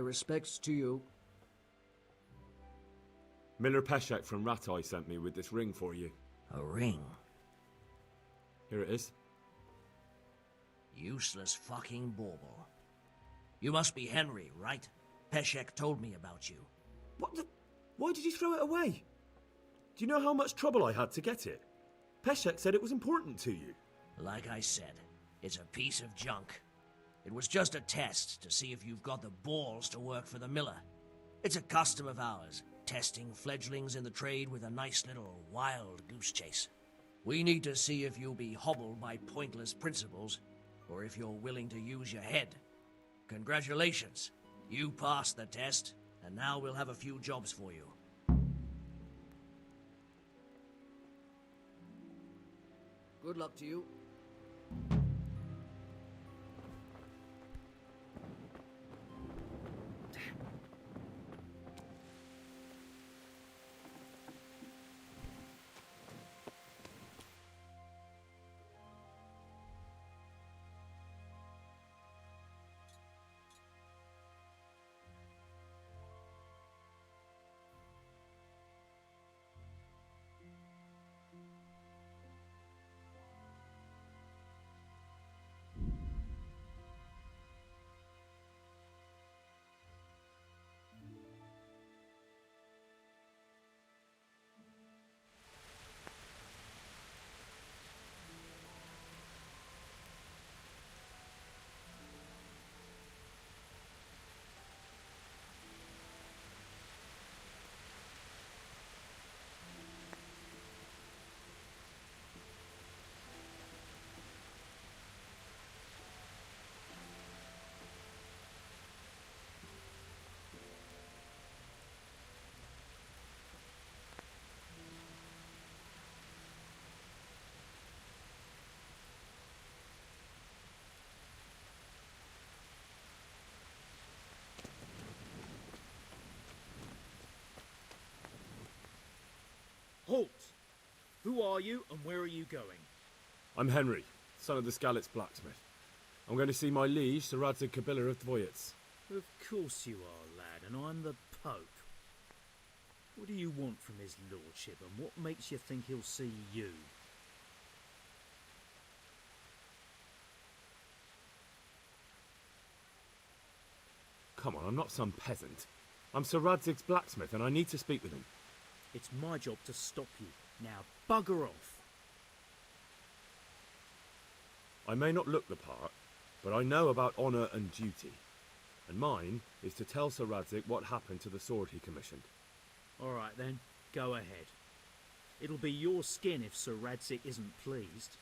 respects to you. Miller Peshek from Ratai sent me with this ring for you. A ring? Here it is. Useless fucking bauble. You must be Henry, right? Peshek told me about you. What the... Why did you throw it away? Do you know how much trouble I had to get it? Peshek said it was important to you. Like I said, it's a piece of junk. It was just a test to see if you've got the balls to work for the Miller. It's a custom of ours, testing fledglings in the trade with a nice little wild goose chase. We need to see if you'll be hobbled by pointless principles, or if you're willing to use your head. Congratulations. You passed the test, and now we'll have a few jobs for you. Good luck to you. Halt! Who are you and where are you going? I'm Henry, son of the Skalitz blacksmith. I'm going to see my liege, Sir Radzig Kabila of Dvoyets. Of course you are, lad, and I'm the Pope. What do you want from his lordship, and what makes you think he'll see you? Come on, I'm not some peasant. I'm Sir Radzig's blacksmith, and I need to speak with him. It's my job to stop you. Now, bugger off. I may not look the part, but I know about honour and duty. And mine is to tell Sir Radzig what happened to the sword he commissioned. All right then, go ahead. It'll be your skin if Sir Radzig isn't pleased.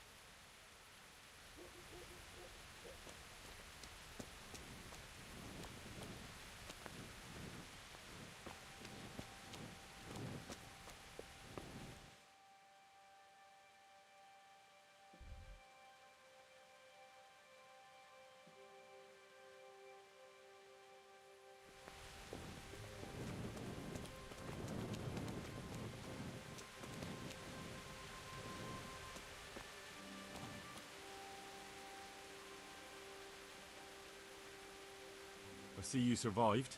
I see you survived.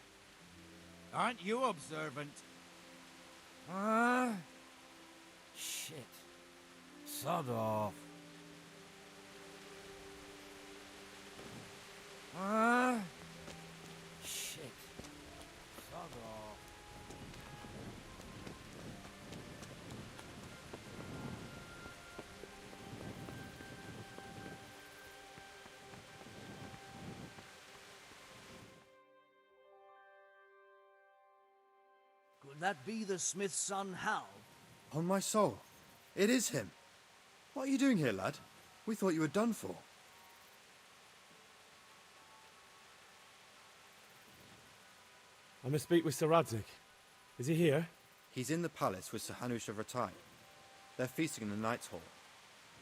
Aren't you observant? Shit. Sod off. Shit. Sod off. Could that be the smith's son, Hal? On my soul. It is him. What are you doing here, lad? We thought you were done for. I must speak with Sir Radzig. Is he here? He's in the palace with Sir Hanush of Ratai. They're feasting in the Knight's Hall.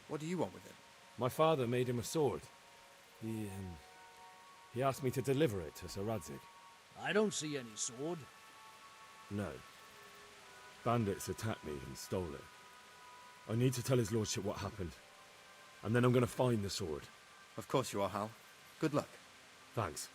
What do you want with him? My father made him a sword. He asked me to deliver it to Sir Radzig. I don't see any sword. No. Bandits attacked me and stole it. I need to tell his lordship what happened. And then I'm going to find the sword. Of course you are, Hal. Good luck. Thanks.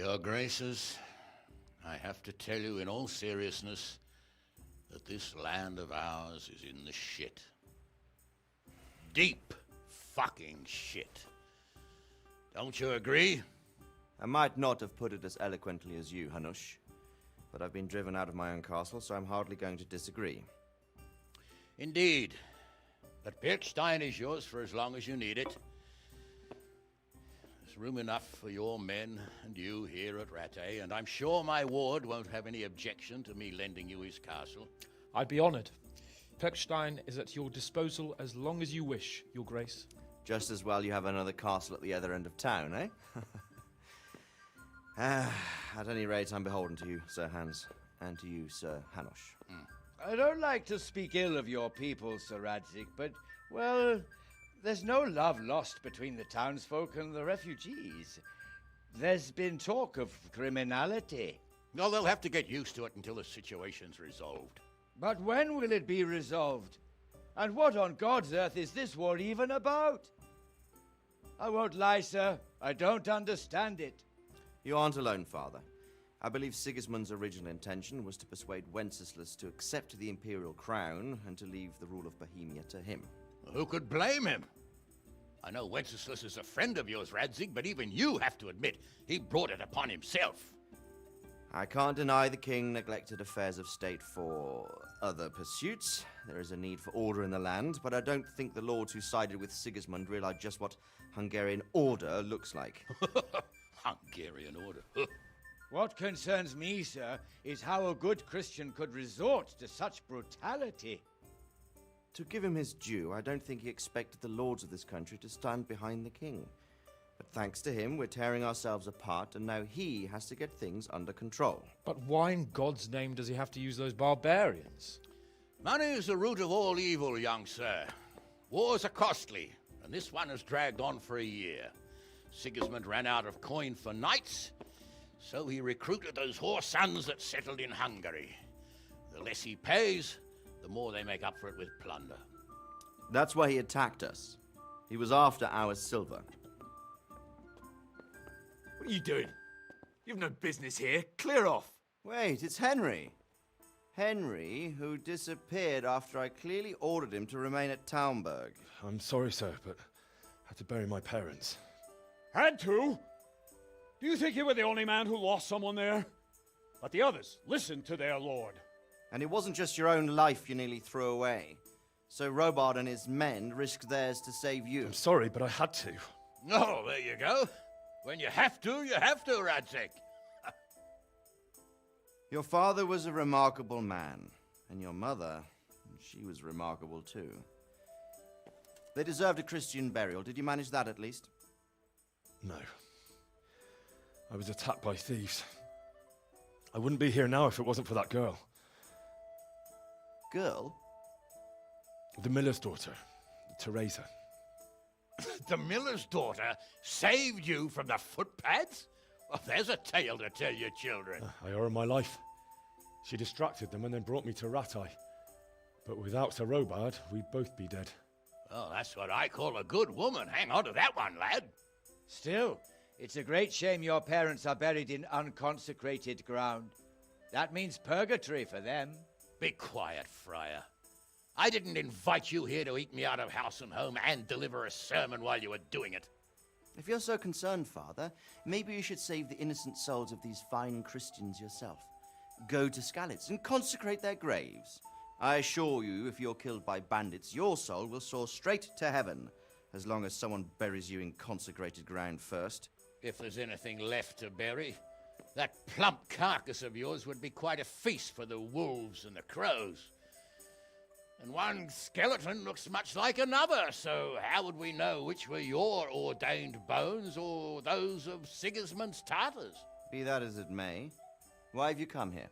Your Graces, I have to tell you in all seriousness that this land of ours is in the shit. Deep fucking shit. Don't you agree? I might not have put it as eloquently as you, Hanush, but I've been driven out of my own castle, so I'm hardly going to disagree. Indeed. But Birkstein is yours for as long as you need it. There's room enough for your men and you here at Rattay, and I'm sure my ward won't have any objection to me lending you his castle. I'd be honoured. Perkstein is at your disposal as long as you wish, Your Grace. Just as well you have another castle at the other end of town, eh? At any rate, I'm beholden to you, Sir Hans, and to you, Sir Hanush. I don't like to speak ill of your people, Sir Radzik, but, well, there's no love lost between the townsfolk and the refugees. There's been talk of criminality. Well, they'll have to get used to it until the situation's resolved. But when will it be resolved? And what on God's earth is this war even about? I won't lie, sir. I don't understand it. You aren't alone, Father. I believe Sigismund's original intention was to persuade Wenceslas to accept the imperial crown and to leave the rule of Bohemia to him. Who could blame him? I know Wenceslas is a friend of yours, Radzig, but even you have to admit he brought it upon himself. I can't deny the king neglected affairs of state for other pursuits. There is a need for order in the land, but I don't think the lords who sided with Sigismund realized just what Hungarian order looks like. Hungarian order. What concerns me, sir, is how a good Christian could resort to such brutality. To give him his due, I don't think he expected the lords of this country to stand behind the king. But thanks to him, we're tearing ourselves apart, and now he has to get things under control. But why in God's name does he have to use those barbarians? Money is the root of all evil, young sir. Wars are costly, and this one has dragged on for a year. Sigismund ran out of coin for knights, so he recruited those whore sons that settled in Hungary. The less he pays, the more they make up for it with plunder. That's why he attacked us. He was after our silver. What are you doing? You've no business here. Clear off. Wait, it's Henry. Henry, who disappeared after I clearly ordered him to remain at Taunberg. I'm sorry, sir, but I had to bury my parents. Had to? Do you think you were the only man who lost someone there? But the others listened to their lord. And it wasn't just your own life you nearly threw away. So Robard and his men risked theirs to save you. I'm sorry, but I had to. Oh, there you go. When you have to, Radzig. Your father was a remarkable man, and your mother, she was remarkable too. They deserved a Christian burial. Did you manage that at least? No. I was attacked by thieves. I wouldn't be here now if it wasn't for that girl. Girl? The miller's daughter, Teresa. The miller's daughter saved you from the footpads? Well, there's a tale to tell your children. I owe her my life. She distracted them and then brought me to Rattay. But without Sir Robard, we'd both be dead. Oh, that's what I call a good woman. Hang on to that one, lad. Still, it's a great shame your parents are buried in unconsecrated ground. That means purgatory for them. Be quiet, Friar. I didn't invite you here to eat me out of house and home and deliver a sermon while you were doing it. If you're so concerned, Father, maybe you should save the innocent souls of these fine Christians yourself. Go to Skalitz and consecrate their graves. I assure you, if you're killed by bandits, your soul will soar straight to heaven, as long as someone buries you in consecrated ground first. If there's anything left to bury, that plump carcass of yours would be quite a feast for the wolves and the crows. And one skeleton looks much like another, so how would we know which were your ordained bones or those of Sigismund's Tartars? Be that as it may, why have you come here?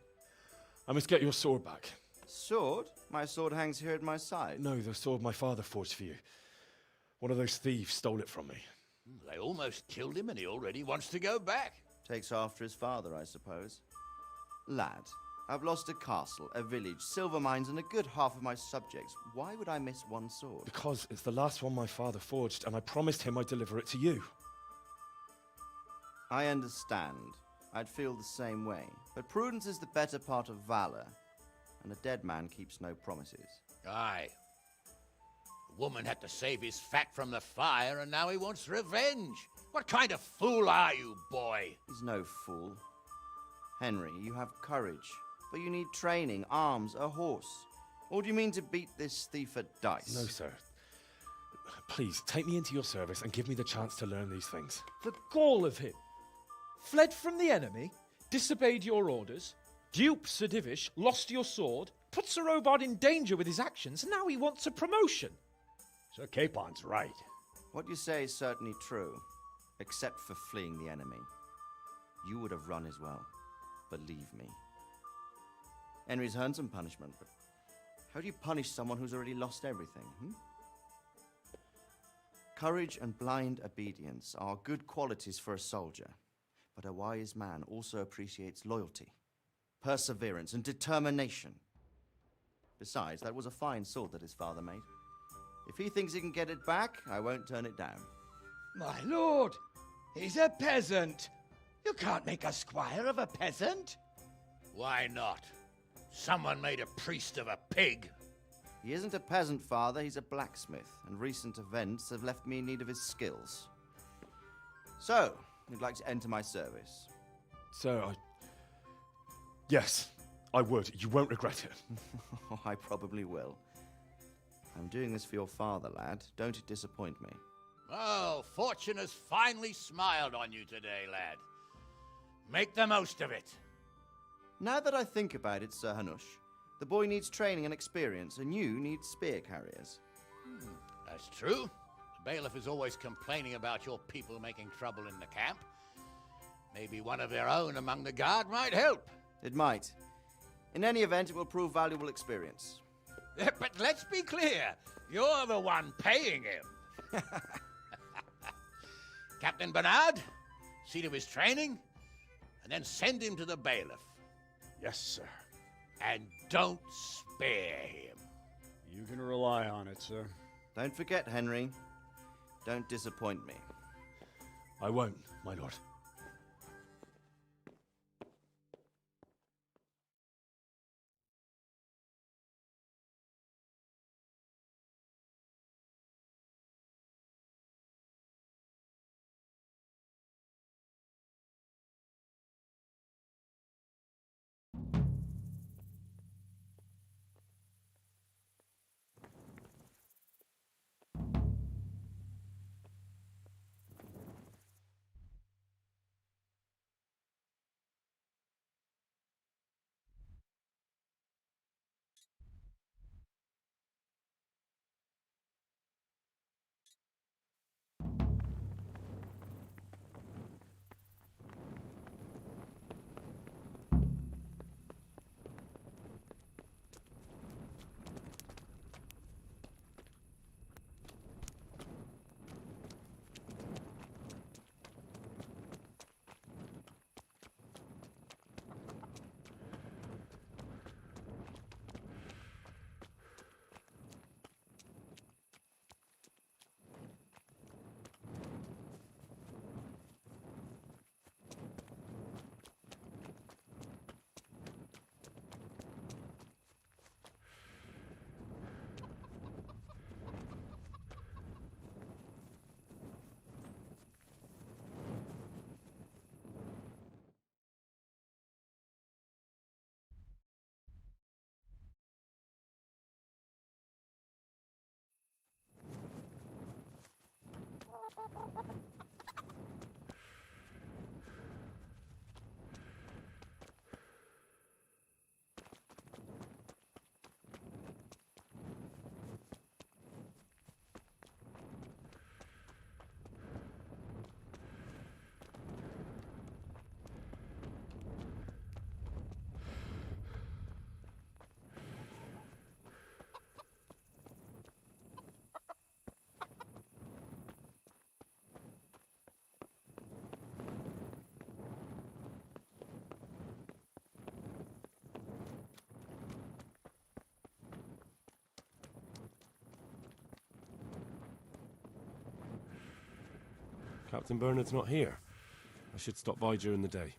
I must get your sword back. Sword? My sword hangs here at my side. No, the sword my father forged for you. One of those thieves stole it from me. They almost killed him and he already wants to go back. Takes after his father, I suppose. Lad, I've lost a castle, a village, silver mines, and a good half of my subjects. Why would I miss one sword? Because it's the last one my father forged, and I promised him I'd deliver it to you. I understand. I'd feel the same way. But prudence is the better part of valor, and a dead man keeps no promises. Aye. The woman had to save his fat from the fire, and now he wants revenge. What kind of fool are you, boy? He's no fool. Henry, you have courage, but you need training, arms, a horse. Or do you mean to beat this thief at dice? No, sir. Please, take me into your service and give me the chance to learn these things. The gall of him. Fled from the enemy, disobeyed your orders, duped Sir Divish, lost your sword, put Sir Robard in danger with his actions, and now he wants a promotion. Sir Capon's right. What you say is certainly true, except for fleeing the enemy. You would have run as well, believe me. Henry's earned some punishment, but how do you punish someone who's already lost everything, Courage and blind obedience are good qualities for a soldier, but a wise man also appreciates loyalty, perseverance, and determination. Besides, that was a fine sword that his father made. If he thinks he can get it back, I won't turn it down. My lord, he's a peasant. You can't make a squire of a peasant. Why not? Someone made a priest of a pig. He isn't a peasant, father, he's a blacksmith, and recent events have left me in need of his skills. So, you'd like to enter my service? Sir, Yes, I would. You won't regret it. I probably will. I'm doing this for your father, lad. Don't it disappoint me. Oh, fortune has finally smiled on you today, lad. Make the most of it. Now that I think about it, Sir Hanush, the boy needs training and experience, and you need spear carriers. That's true. The bailiff is always complaining about your people making trouble in the camp. Maybe one of their own among the guard might help. It might. In any event, it will prove valuable experience. But let's be clear, you're the one paying him. Captain Bernard, see to his training, and then send him to the bailiff. Yes, sir. And don't spare him. You can rely on it, sir. Don't forget, Henry. Don't disappoint me. I won't, my lord. Captain Bernard's not here. I should stop by during the day.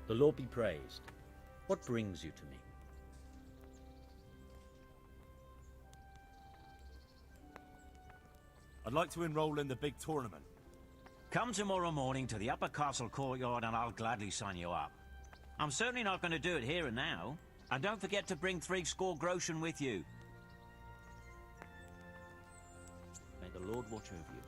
The Lord be praised. What brings you to me? I'd like to enroll in the big tournament. Come tomorrow morning to the upper castle courtyard and I'll gladly sign you up. I'm certainly not going to do it here and now. And don't forget to bring 60 groschen with you. May the Lord watch over you.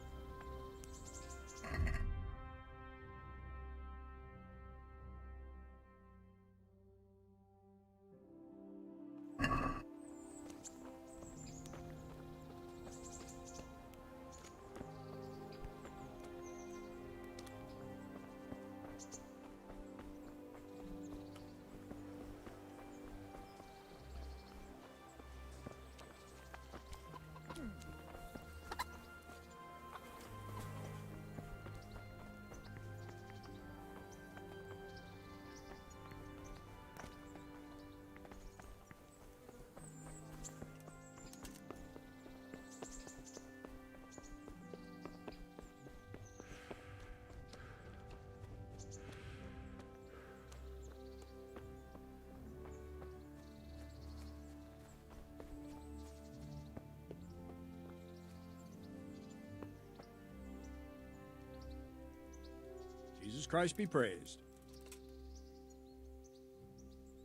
Jesus Christ be praised.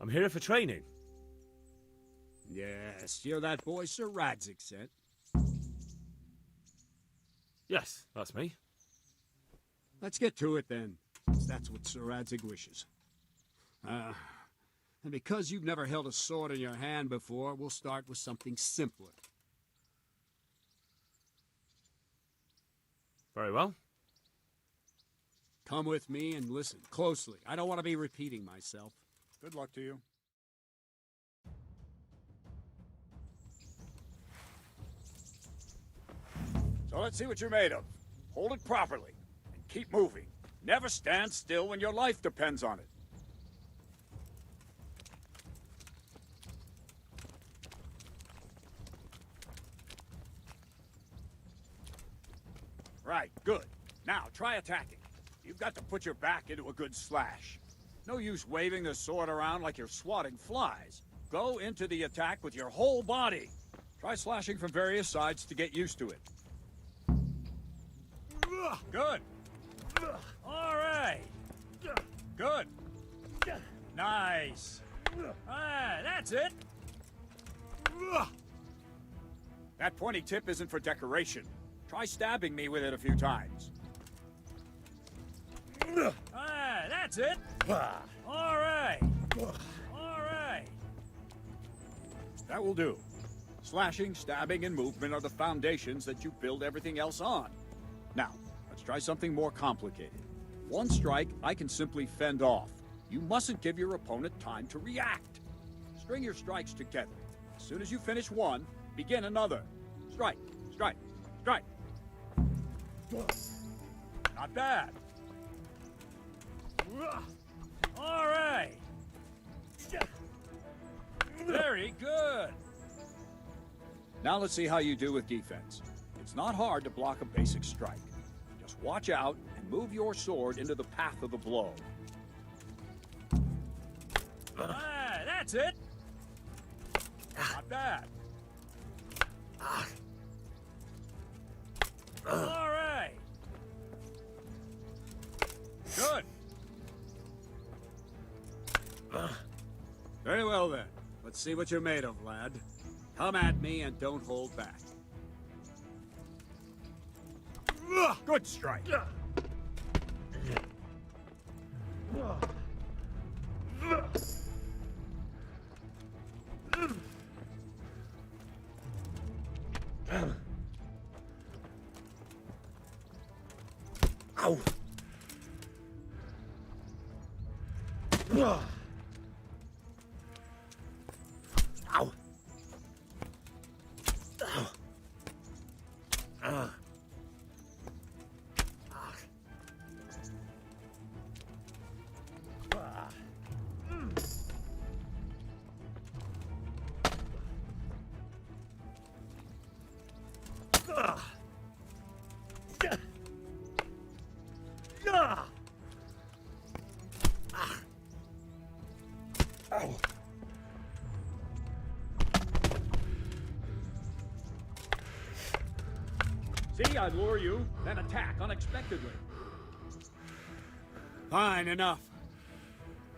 I'm here for training. Yes, you're that boy Sir Radzik sent. Yes, that's me. Let's get to it then, since that's what Sir Radzik wishes. And because you've never held a sword in your hand before, we'll start with something simpler. Very well. Come with me and listen closely. I don't want to be repeating myself. Good luck to you. So let's see what you're made of. Hold it properly and keep moving. Never stand still when your life depends on it. Right, good. Now try attacking. You've got to put your back into a good slash. No use waving the sword around like you're swatting flies. Go into the attack with your whole body. Try slashing from various sides to get used to it. Good. All right. Good. Nice. Ah, that's it. That pointy tip isn't for decoration. Try stabbing me with it a few times. Ah, that's it. All right. All right. That will do. Slashing, stabbing, and movement are the foundations that you build everything else on. Now, let's try something more complicated. One strike, I can simply fend off. You mustn't give your opponent time to react. String your strikes together. As soon as you finish one, begin another. Strike, strike, strike. Not bad. All right. Very good. Now let's see how you do with defense. It's not hard to block a basic strike. Just watch out and move your sword into the path of the blow. Ah, that's it. Not bad. All right. Good. Very well then. Let's see what you're made of, lad. Come at me and don't hold back. Good strike. Ow. Ow. See, I lure you, then attack unexpectedly. Fine, enough.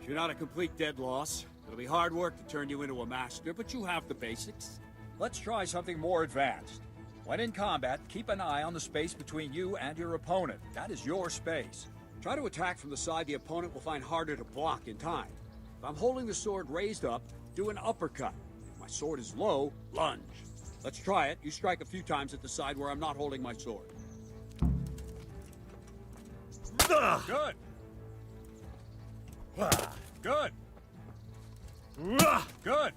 You're not a complete dead loss. It'll be hard work to turn you into a master, but you have the basics. Let's try something more advanced. When in combat, keep an eye on the space between you and your opponent. That is your space. Try to attack from the side the opponent will find harder to block in time. If I'm holding the sword raised up, do an uppercut. If my sword is low, lunge. Let's try it. You strike a few times at the side where I'm not holding my sword. Good. Good. Good.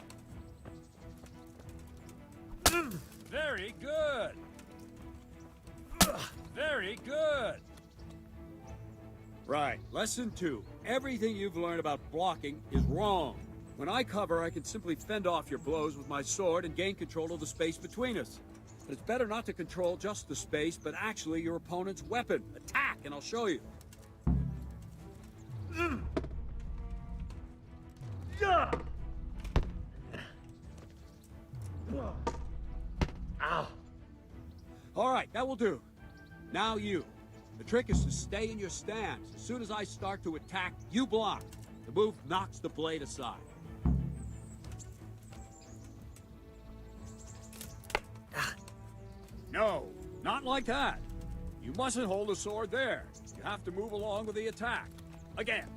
Very good. Very good. Right. Lesson 2. Everything you've learned about blocking is wrong. When I cover, I can simply fend off your blows with my sword and gain control of the space between us. But it's better not to control just the space, but actually your opponent's weapon. Attack, and I'll show you. All right, that will do. Now you. The trick is to stay in your stance. As soon as I start to attack, you block. The move knocks the blade aside. No, not like that. You mustn't hold the sword there. You have to move along with the attack. Again.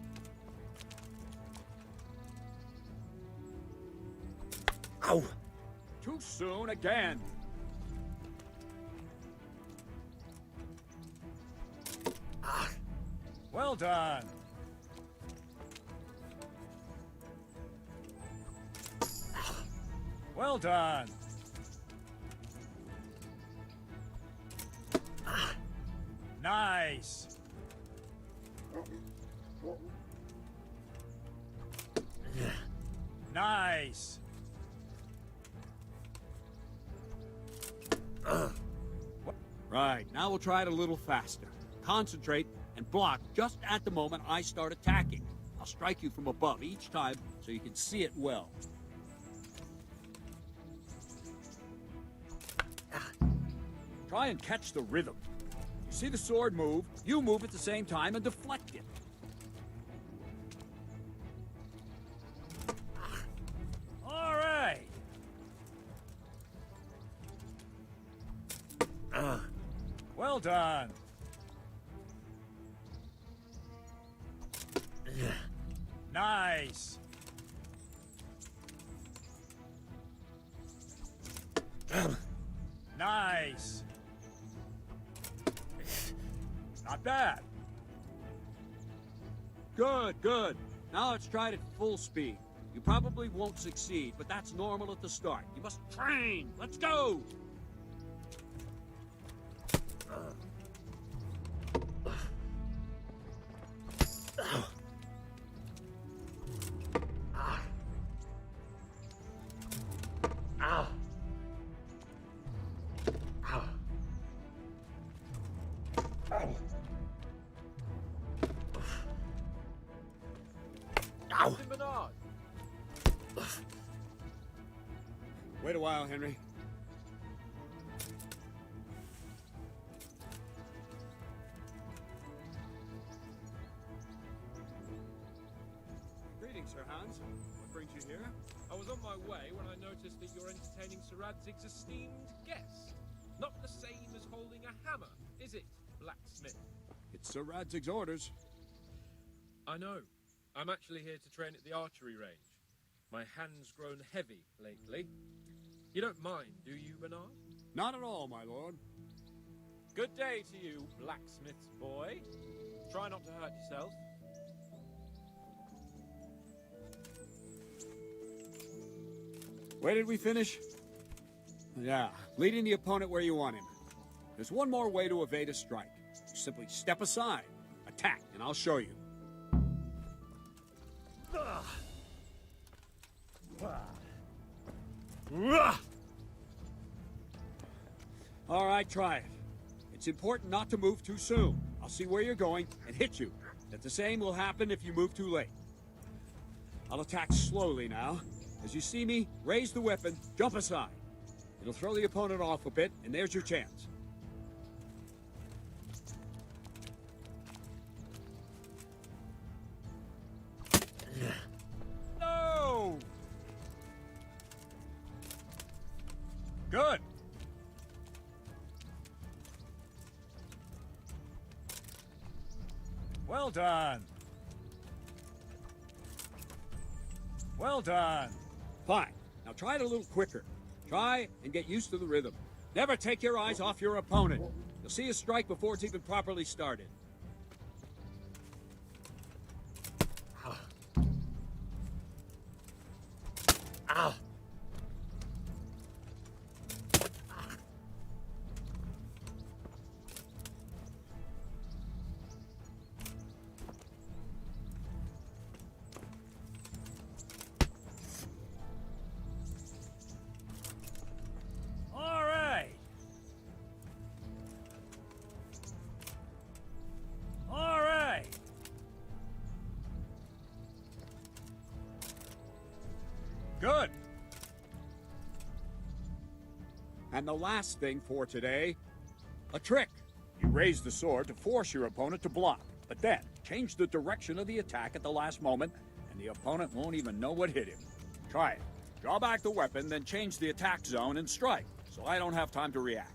Ow! Too soon again. Well done. Well done. Nice. Nice. Right, now we'll try it a little faster. Concentrate and block just at the moment I start attacking. I'll strike you from above each time so you can see it well. Try and catch the rhythm. You see the sword move, you move at the same time and deflect it. All right. Well done. Nice. Nice. Not bad. Good, good. Now let's try it at full speed. You probably won't succeed, but that's normal at the start. You must train. Let's go! Wait a while, Henry. Greetings, Sir Hans. What brings you here? I was on my way when I noticed that you're entertaining Sir Radzig's esteemed guest. Not the same as holding a hammer, is it, blacksmith? It's Sir Radzig's orders. I know. I'm actually here to train at the archery range. My hand's grown heavy lately. You don't mind, do you, Bernard? Not at all, my lord. Good day to you, blacksmith's boy. Try not to hurt yourself. Where did we finish? Yeah, leading the opponent where you want him. There's one more way to evade a strike. You simply step aside, attack, and I'll show you. All right, try it. It's important not to move too soon. I'll see where you're going and hit you. But the same will happen if you move too late. I'll attack slowly now. As you see me, raise the weapon, jump aside. It'll throw the opponent off a bit, and there's your chance. Good. Well done. Well done. Fine. Now try it a little quicker. Try and get used to the rhythm. Never take your eyes off your opponent. You'll see a strike before it's even properly started. Ah! All right. All right. Good. And the last thing for today, a trick. You raise the sword to force your opponent to block, but then change the direction of the attack at the last moment, and the opponent won't even know what hit him. Try it. Draw back the weapon, then change the attack zone and strike, so I don't have time to react.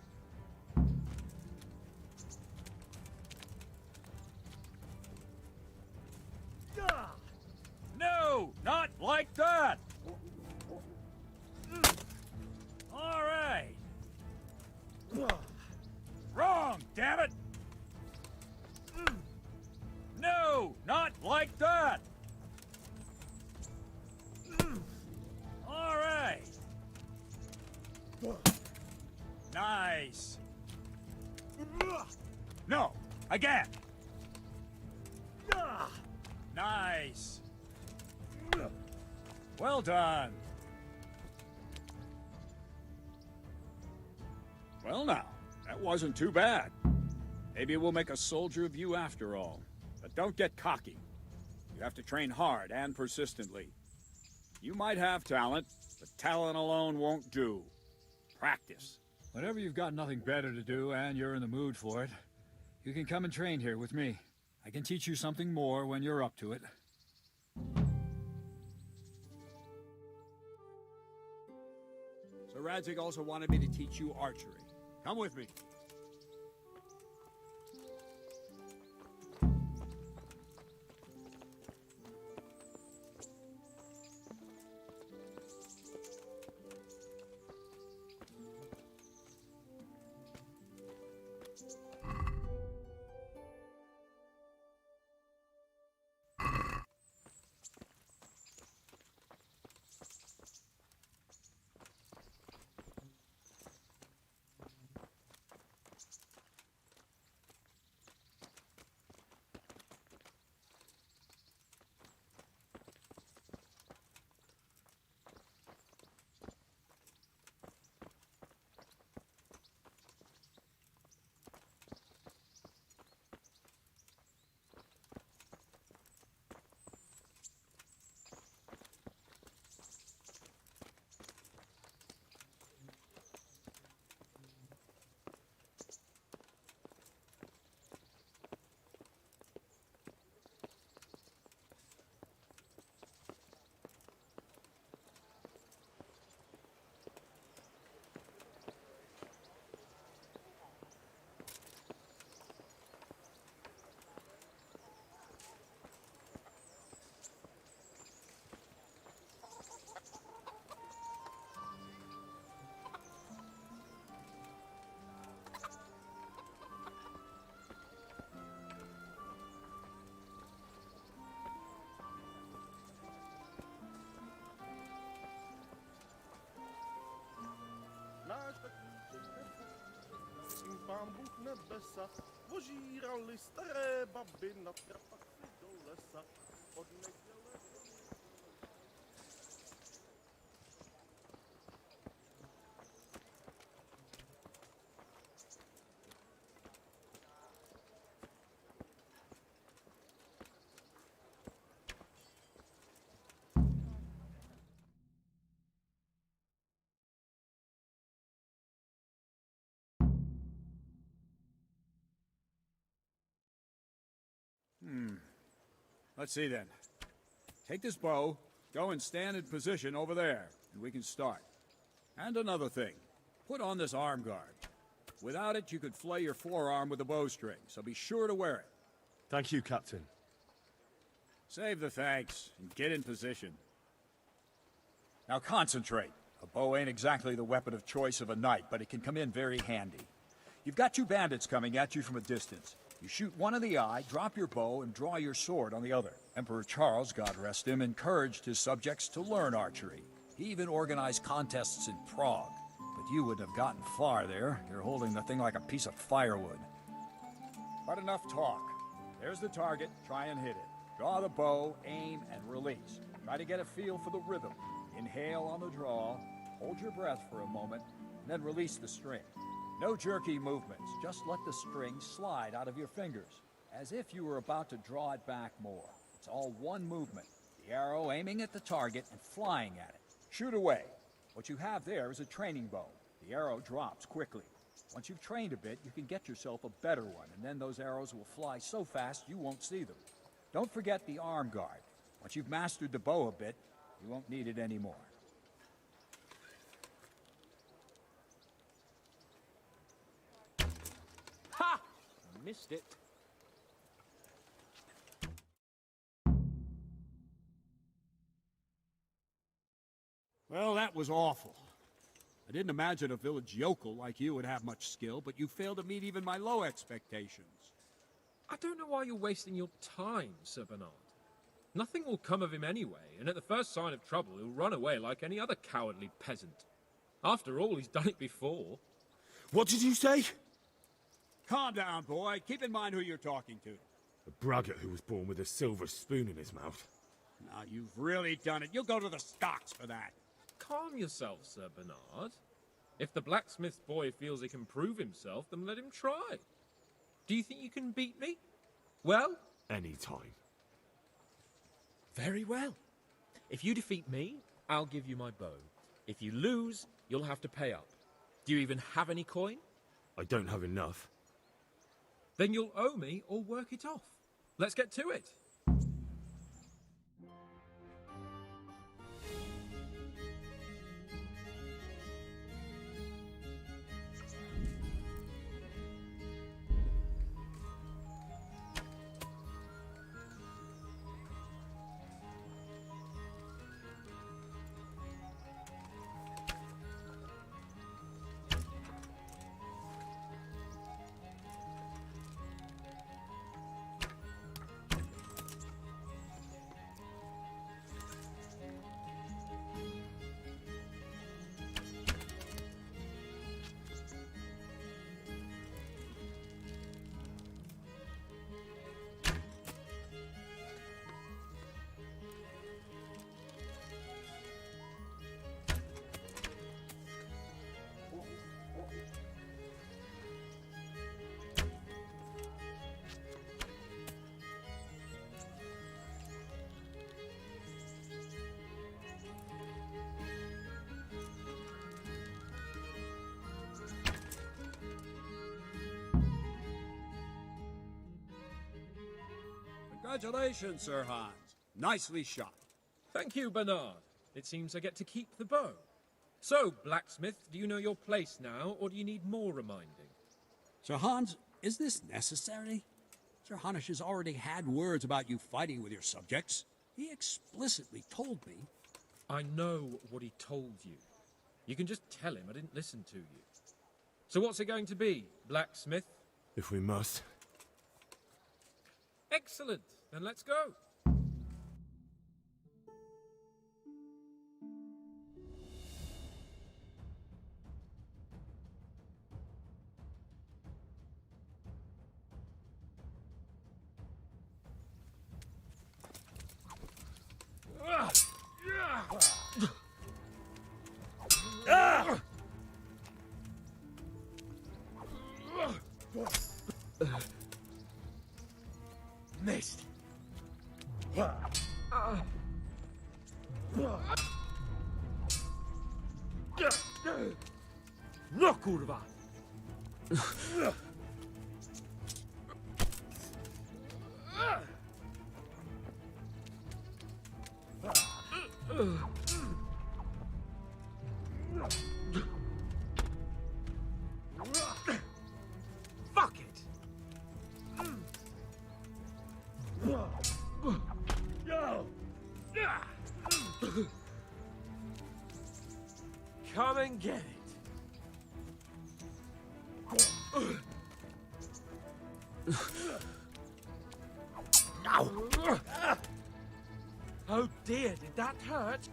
No, not like that! All right. Wrong, damn it! No, not like that! All right. Nice. No, again. Nice. Well done. Well now, that wasn't too bad. Maybe we'll make a soldier of you after all. But don't get cocky. You have to train hard and persistently. You might have talent, but talent alone won't do. Practice. Whenever you've got nothing better to do and you're in the mood for it, you can come and train here with me. I can teach you something more when you're up to it. So Radzig also wanted me to teach you archery. Come with me. bambouk nebesa, ožírali staré baby na trapachy do lesa. Od neděle... Let's see then. Take this bow, go and stand in position over there, and we can start. And another thing. Put on this arm guard. Without it, you could flay your forearm with a bowstring, so be sure to wear it. Thank you, Captain. Save the thanks, and get in position. Now concentrate. A bow ain't exactly the weapon of choice of a knight, but it can come in very handy. You've got two bandits coming at you from a distance. You shoot one in the eye, drop your bow, and draw your sword on the other. Emperor Charles, God rest him, encouraged his subjects to learn archery. He even organized contests in Prague. But you wouldn't have gotten far there. You're holding the thing like a piece of firewood. But enough talk. There's the target. Try and hit it. Draw the bow, aim, and release. Try to get a feel for the rhythm. Inhale on the draw, hold your breath for a moment, and then release the string. No jerky movements. Just let the string slide out of your fingers, as if you were about to draw it back more. It's all one movement. The arrow aiming at the target and flying at it. Shoot away. What you have there is a training bow. The arrow drops quickly. Once you've trained a bit, you can get yourself a better one, and then those arrows will fly so fast you won't see them. Don't forget the arm guard. Once you've mastered the bow a bit, you won't need it anymore. Ha! Missed it. Well, that was awful. I didn't imagine a village yokel like you would have much skill, but you failed to meet even my low expectations. I don't know why you're wasting your time, Sir Bernard. Nothing will come of him anyway, and at the first sign of trouble, he'll run away like any other cowardly peasant. After all, he's done it before. What did you say? Calm down, boy. Keep in mind who you're talking to. A braggart who was born with a silver spoon in his mouth. Now, you've really done it. You'll go to the stocks for that. Calm yourself, Sir Bernard. If the blacksmith's boy feels he can prove himself, then let him try. Do you think you can beat me? Well? Any time. Very well. If you defeat me, I'll give you my bow. If you lose, you'll have to pay up. Do you even have any coin? I don't have enough. Then you'll owe me or work it off. Let's get to it. Congratulations, Sir Hans. Nicely shot. Thank you, Bernard. It seems I get to keep the bow. So, blacksmith, do you know your place now, or do you need more reminding? Sir Hans, is this necessary? Sir Hanush has already had words about you fighting with your subjects. He explicitly told me. I know what he told you. You can just tell him I didn't listen to you. So what's it going to be, blacksmith? If we must. Excellent. Then let's go. Missed. No, kurwa! Come and get it. Oh dear, did that hurt?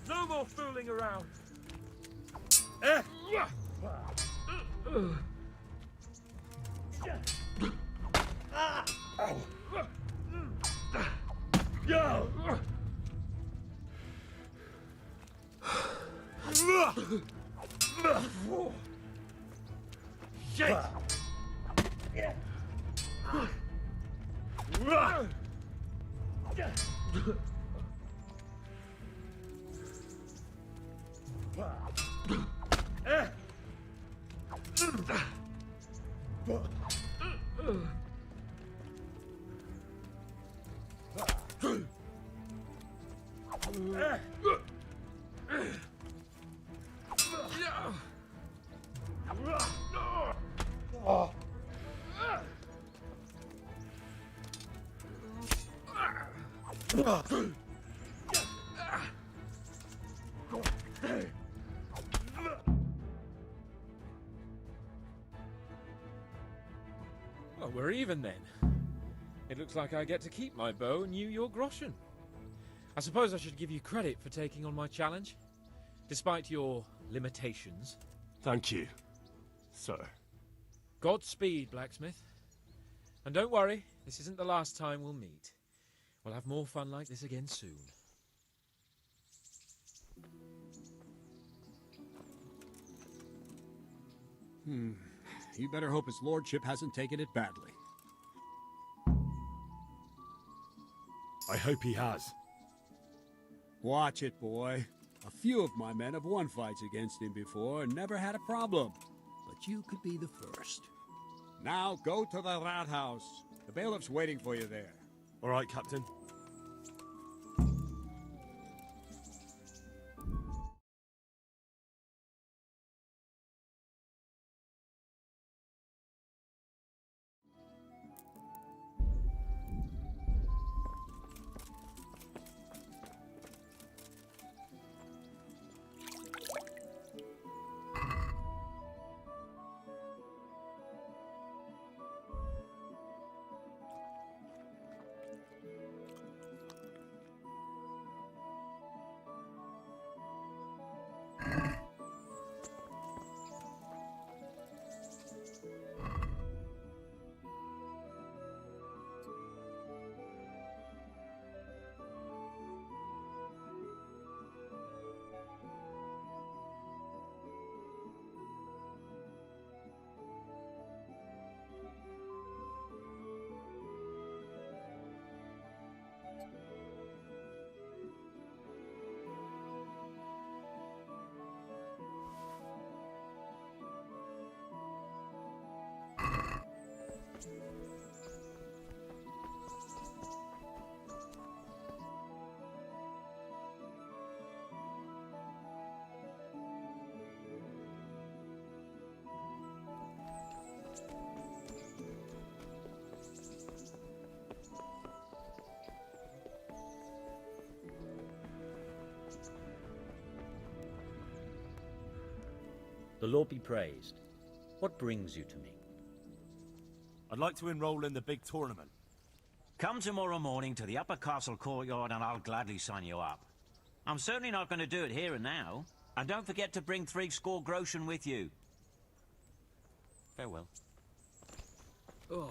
No more fooling around. Shit! Well, we're even then. It looks like I get to keep my bow and you your groschen. I suppose I should give you credit for taking on my challenge, despite your limitations. Thank you, sir. Godspeed, blacksmith. And don't worry, this isn't the last time we'll meet. We'll have more fun like this again soon. You better hope his lordship hasn't taken it badly. I hope he has. Watch it, boy. A few of my men have won fights against him before and never had a problem. But you could be the first. Now go to the rat house. The bailiff's waiting for you there. All right, Captain. The Lord be praised. What brings you to me? I'd like to enroll in the big tournament. Come tomorrow morning to the upper castle courtyard and I'll gladly sign you up. I'm certainly not going to do it here and now. And don't forget to bring 3 score groschen with you. Farewell. Oh.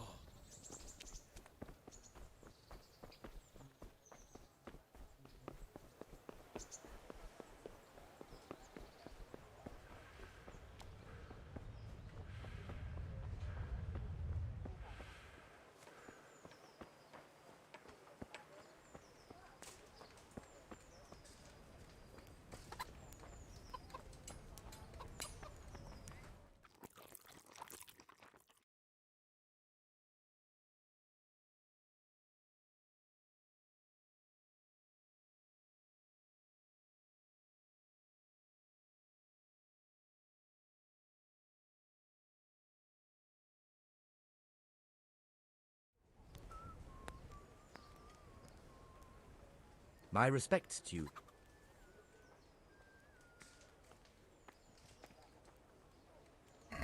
My respects to you.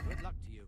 Good luck to you.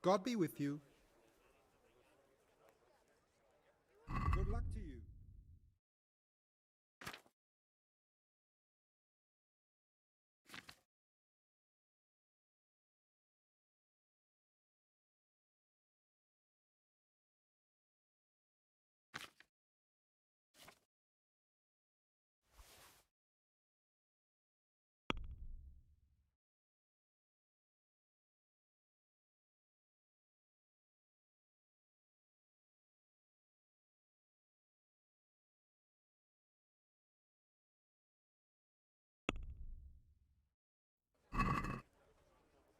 God be with you. Good luck to you.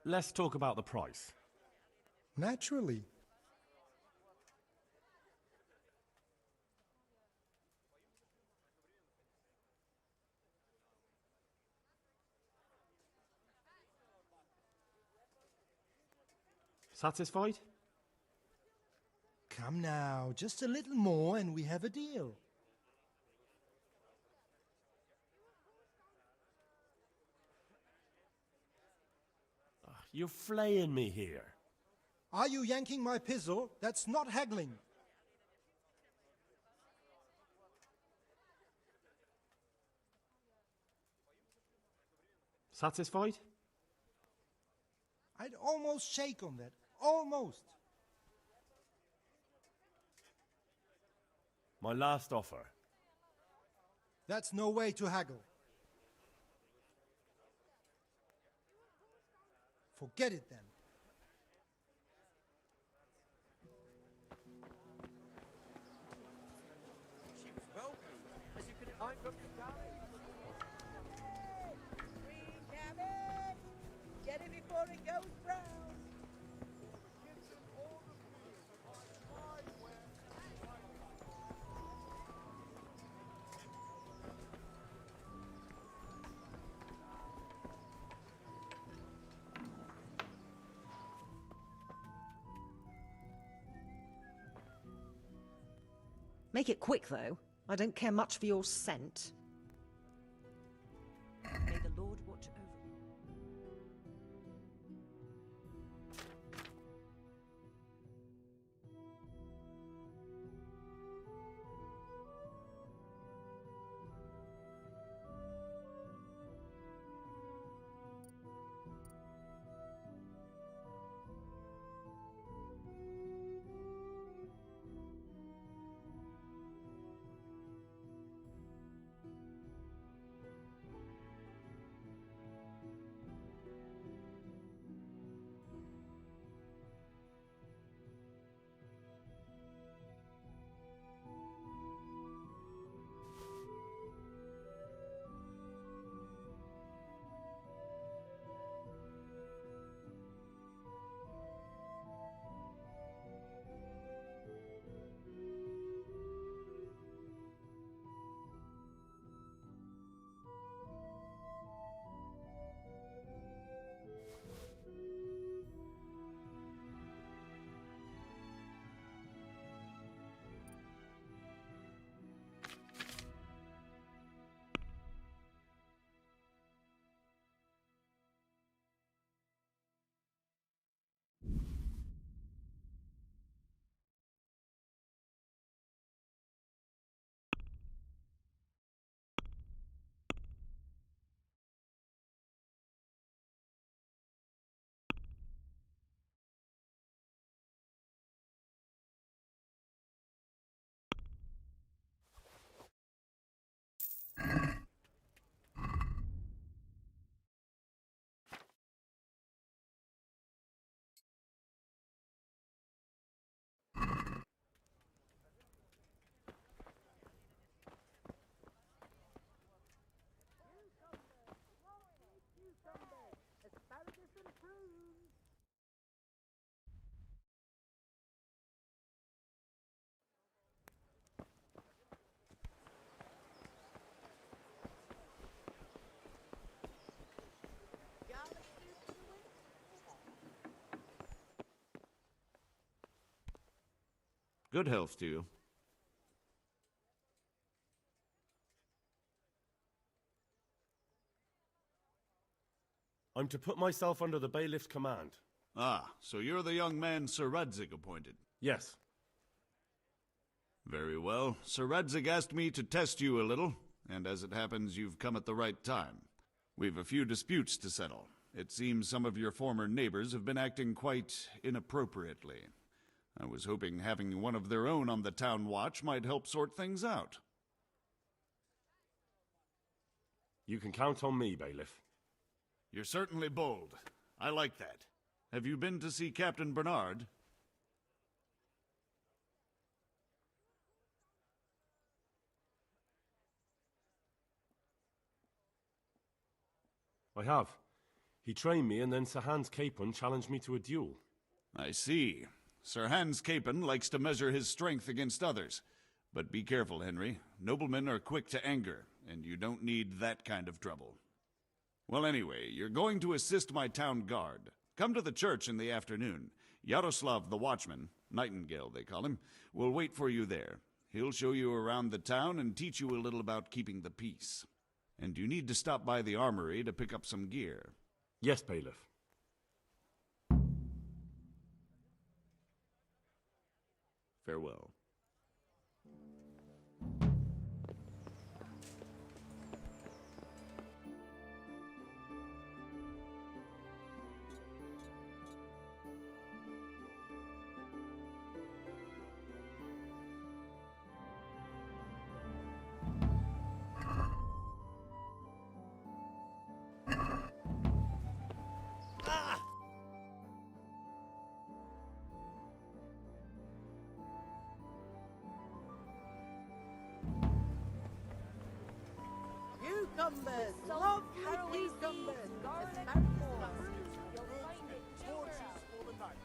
Let's talk about the price. Naturally. Satisfied? Come now, just a little more and we have a deal. You're flaying me here. Are you yanking my pizzle? That's not haggling. Satisfied? I'd almost shake on that. Almost. My last offer. That's no way to haggle. Forget it then. Green cabbage! Get it before it goes brown! Make it quick, though. I don't care much for your scent. May the Lord watch over you. Good health to you. I'm to put myself under the bailiff's command. Ah, so you're the young man Sir Radzig appointed? Yes. Very well. Sir Radzig asked me to test you a little, and as it happens, you've come at the right time. We've a few disputes to settle. It seems some of your former neighbors have been acting quite inappropriately. I was hoping having one of their own on the town watch might help sort things out. You can count on me, bailiff. You're certainly bold. I like that. Have you been to see Captain Bernard? I have. He trained me, and then Sir Hans Capon challenged me to a duel. I see. Sir Hans Capon likes to measure his strength against others. But be careful, Henry. Noblemen are quick to anger, and you don't need that kind of trouble. Well, anyway, you're going to assist my town guard. Come to the church in the afternoon. Yaroslav the watchman, Nightingale they call him, will wait for you there. He'll show you around the town and teach you a little about keeping the peace. And you need to stop by the armory to pick up some gear. Yes, bailiff. Farewell. Cucumbers! Love me cucumbers! Asparagus! You'll find it Torches for the night.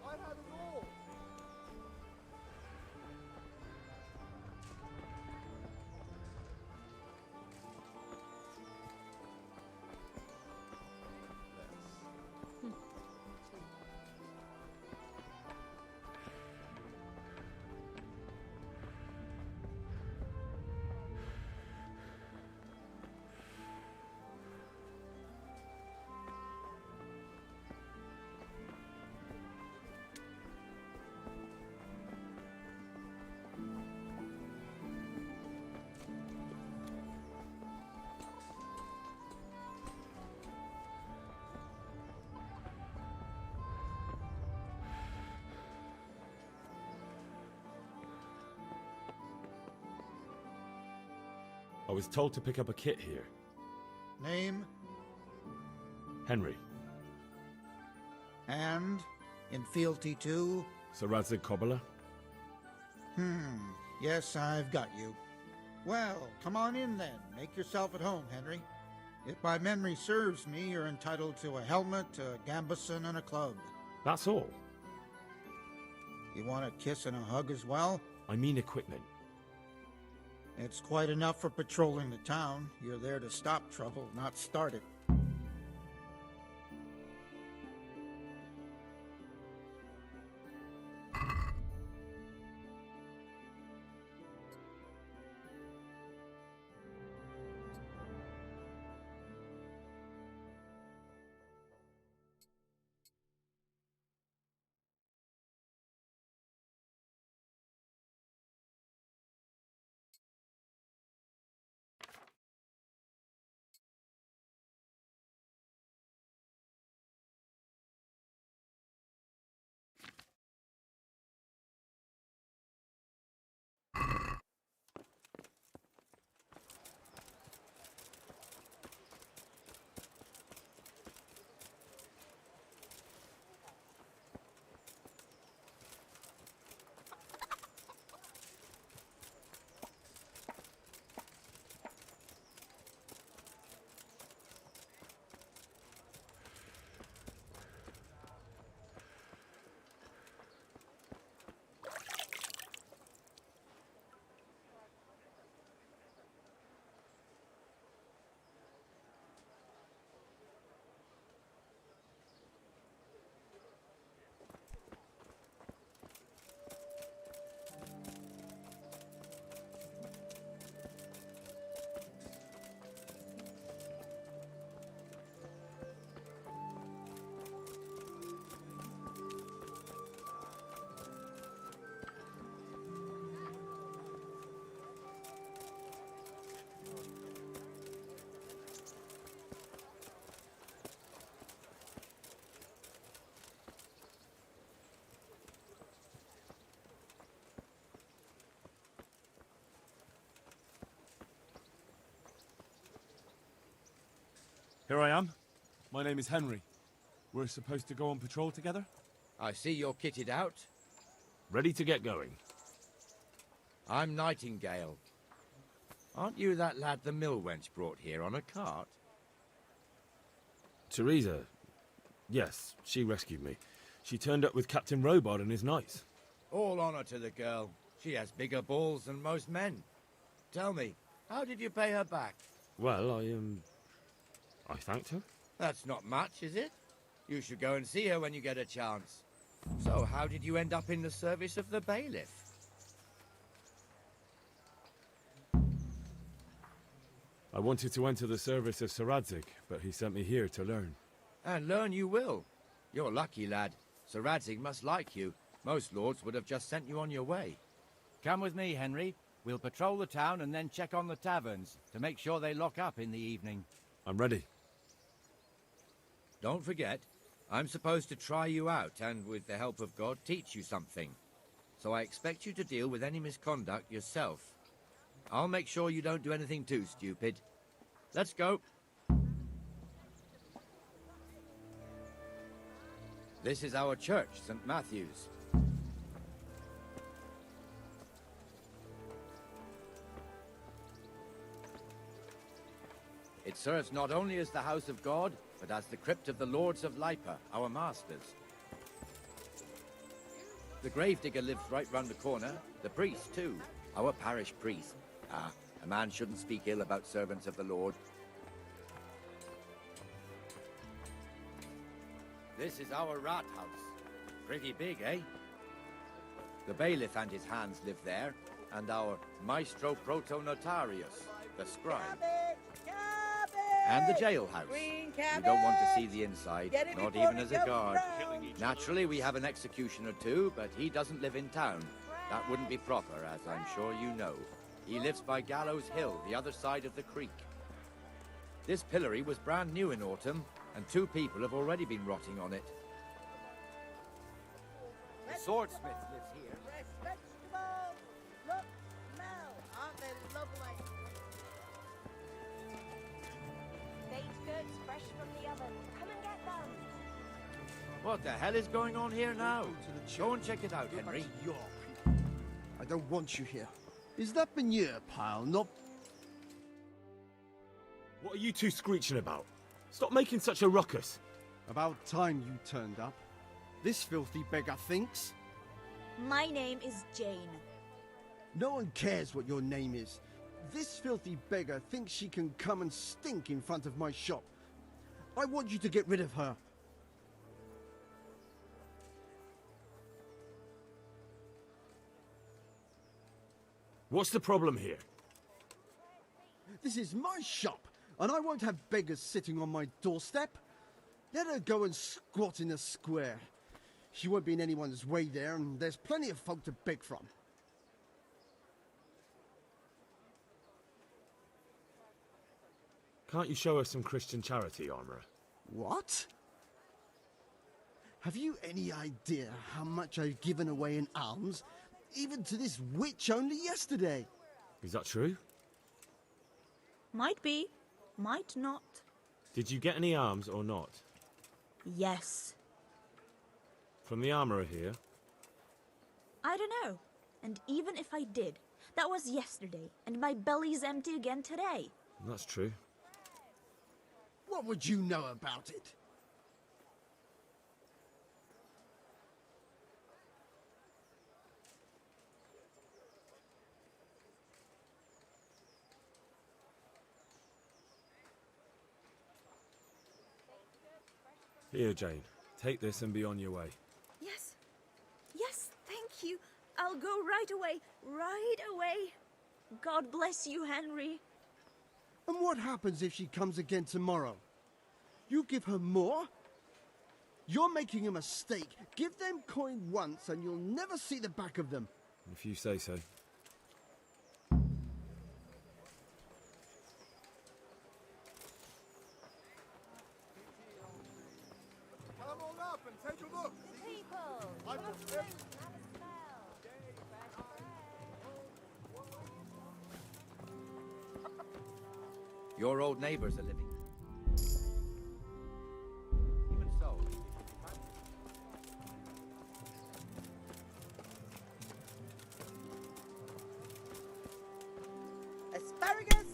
I had it all. I was told to pick up a kit here. Name? Henry. And? In fealty to? Sir Radzig Kobyla? Yes, I've got you. Well, come on in then. Make yourself at home, Henry. If my memory serves me, you're entitled to a helmet, a gambeson, and a club. That's all? You want a kiss and a hug as well? I mean equipment. It's quite enough for patrolling the town. You're there to stop trouble, not start it. Here I am. My name is Henry. We're supposed to go on patrol together? I see you're kitted out. Ready to get going. I'm Nightingale. Aren't you that lad the mill wench brought here on a cart? Teresa. Yes, she rescued me. She turned up with Captain Robard and his knights. All honor to the girl. She has bigger balls than most men. Tell me, how did you pay her back? Well, I thanked her. That's not much, is it? You should go and see her when you get a chance. So, how did you end up in the service of the bailiff? I wanted to enter the service of Sir Radzig, but he sent me here to learn. And learn you will. You're lucky, lad. Sir Radzig must like you. Most lords would have just sent you on your way. Come with me, Henry. We'll patrol the town and then check on the taverns to make sure they lock up in the evening. I'm ready. Don't forget, I'm supposed to try you out and, with the help of God, teach you something. So I expect you to deal with any misconduct yourself. I'll make sure you don't do anything too stupid. Let's go. This is our church, St. Matthew's. It serves not only as the house of God, but as the crypt of the Lords of Lipa, our masters. The gravedigger lives right round the corner. The priest, too. Our parish priest. Ah, a man shouldn't speak ill about servants of the Lord. This is our rat house. Pretty big, eh? The bailiff and his hands live there, and our maestro proto-notarius, the scribe. And the jailhouse. Green You don't want to see cabbage. the inside, Get it not before even it as a goes guard. round. Naturally, we have an executioner too, but he doesn't live in town. That wouldn't be proper, as I'm sure you know. He lives by Gallows Hill, the other side of the creek. This pillory was brand new in autumn, and 2 people have already been rotting on it. The swordsmith lives here. Fresh vegetables. Look, smell. Aren't they lovely? Baked goods fresh from the oven. Come and get them. What the hell is going on here now? Go and check it out, Henry. Your people. I don't want you here. Is that manure pile not... What are you two screeching about? Stop making such a ruckus. About time you turned up. This filthy beggar thinks. My name is Jane. No one cares what your name is. This filthy beggar thinks she can come and stink in front of my shop. I want you to get rid of her. What's the problem here? This is my shop, and I won't have beggars sitting on my doorstep. Let her go and squat in a square. She won't be in anyone's way there, and there's plenty of folk to beg from. Can't you show us some Christian charity, Armourer? What? Have you any idea how much I've given away in alms, even to this witch only yesterday? Is that true? Might be, might not. Did you get any arms or not? Yes. From the Armourer here? I don't know. And even if I did, that was yesterday, and my belly's empty again today. That's true. What would you know about it? Here, Jane. Take this and be on your way. Yes. Yes, thank you. I'll go right away. Right away. God bless you, Henry. And what happens if she comes again tomorrow? You give her more? You're making a mistake. Give them coin once and you'll never see the back of them. If you say so. Come on up and take a look. People, I'm come just- through, have a smell. Your old neighbors are living. Even so. Asparagus.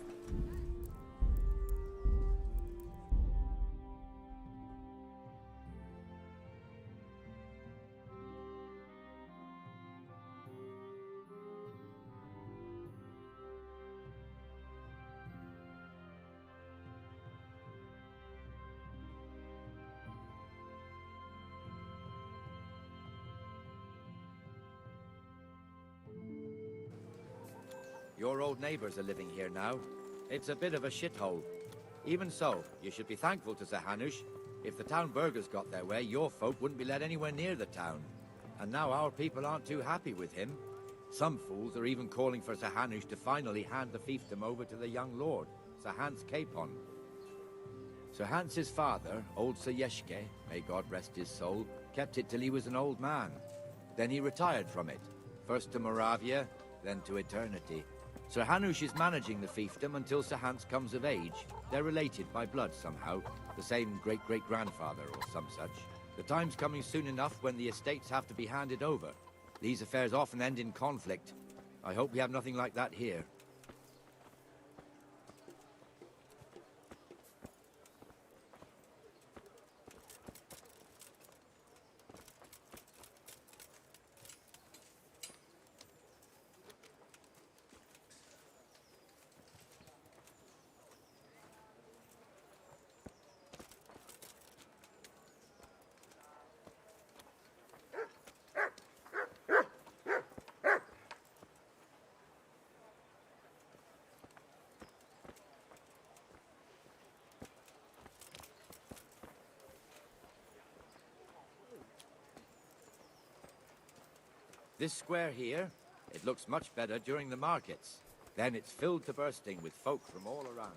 Your old neighbors are living here now. It's a bit of a shithole. Even so, you should be thankful to Sir Hanush. If the town burghers got their way, your folk wouldn't be let anywhere near the town. And now our people aren't too happy with him. Some fools are even calling for Sir Hanush to finally hand the fiefdom over to the young lord, Sir Hans Capon. Sir Hans's father, old Sir Yeshke, may God rest his soul, kept it till he was an old man. Then he retired from it, first to Moravia, then to eternity. Sir Hanush is managing the fiefdom until Sir Hans comes of age. They're related by blood somehow, the same great-great-grandfather or some such. The time's coming soon enough when the estates have to be handed over. These affairs often end in conflict. I hope we have nothing like that here. This square here, it looks much better during the markets. Then it's filled to bursting with folk from all around.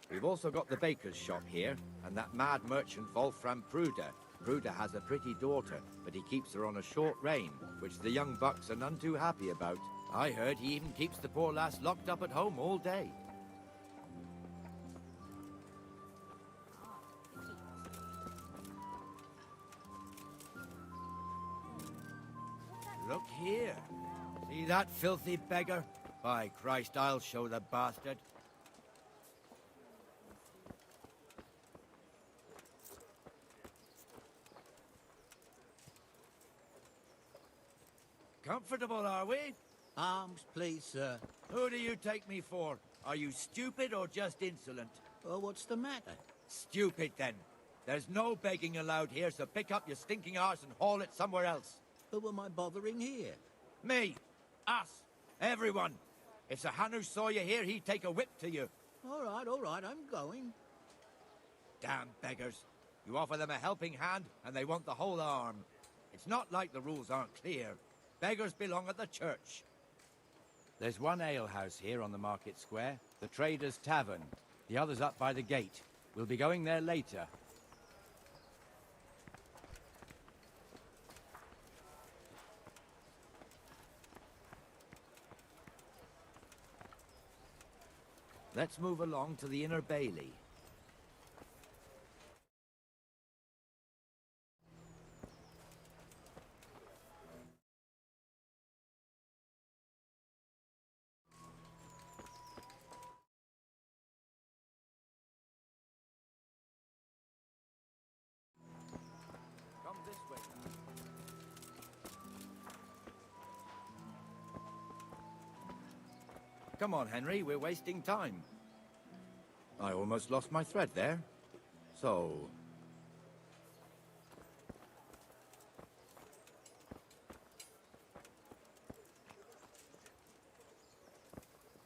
We've also got the baker's shop here, and that mad merchant Wolfram Pruder. Pruder has a pretty daughter, but he keeps her on a short rein, which the young bucks are none too happy about. I heard he even keeps the poor lass locked up at home all day. Look here. See that filthy beggar? By Christ, I'll show the bastard. Comfortable, are we? Arms, please, sir. Who do you take me for? Are you stupid or just insolent? Well, what's the matter? Stupid, then. There's no begging allowed here, so pick up your stinking arse and haul it somewhere else. Who am I bothering here? Me. Us. Everyone. If Sir Hanush saw you here, he'd take a whip to you. All right, I'm going. Damn beggars. You offer them a helping hand, and they want the whole arm. It's not like the rules aren't clear. Beggars belong at the church. There's one alehouse here on the market square, the Trader's Tavern. The other's up by the gate. We'll be going there later. Let's move along to the Inner Bailey. Come this way now. Come on, Henry, we're wasting time. I almost lost my thread there. So...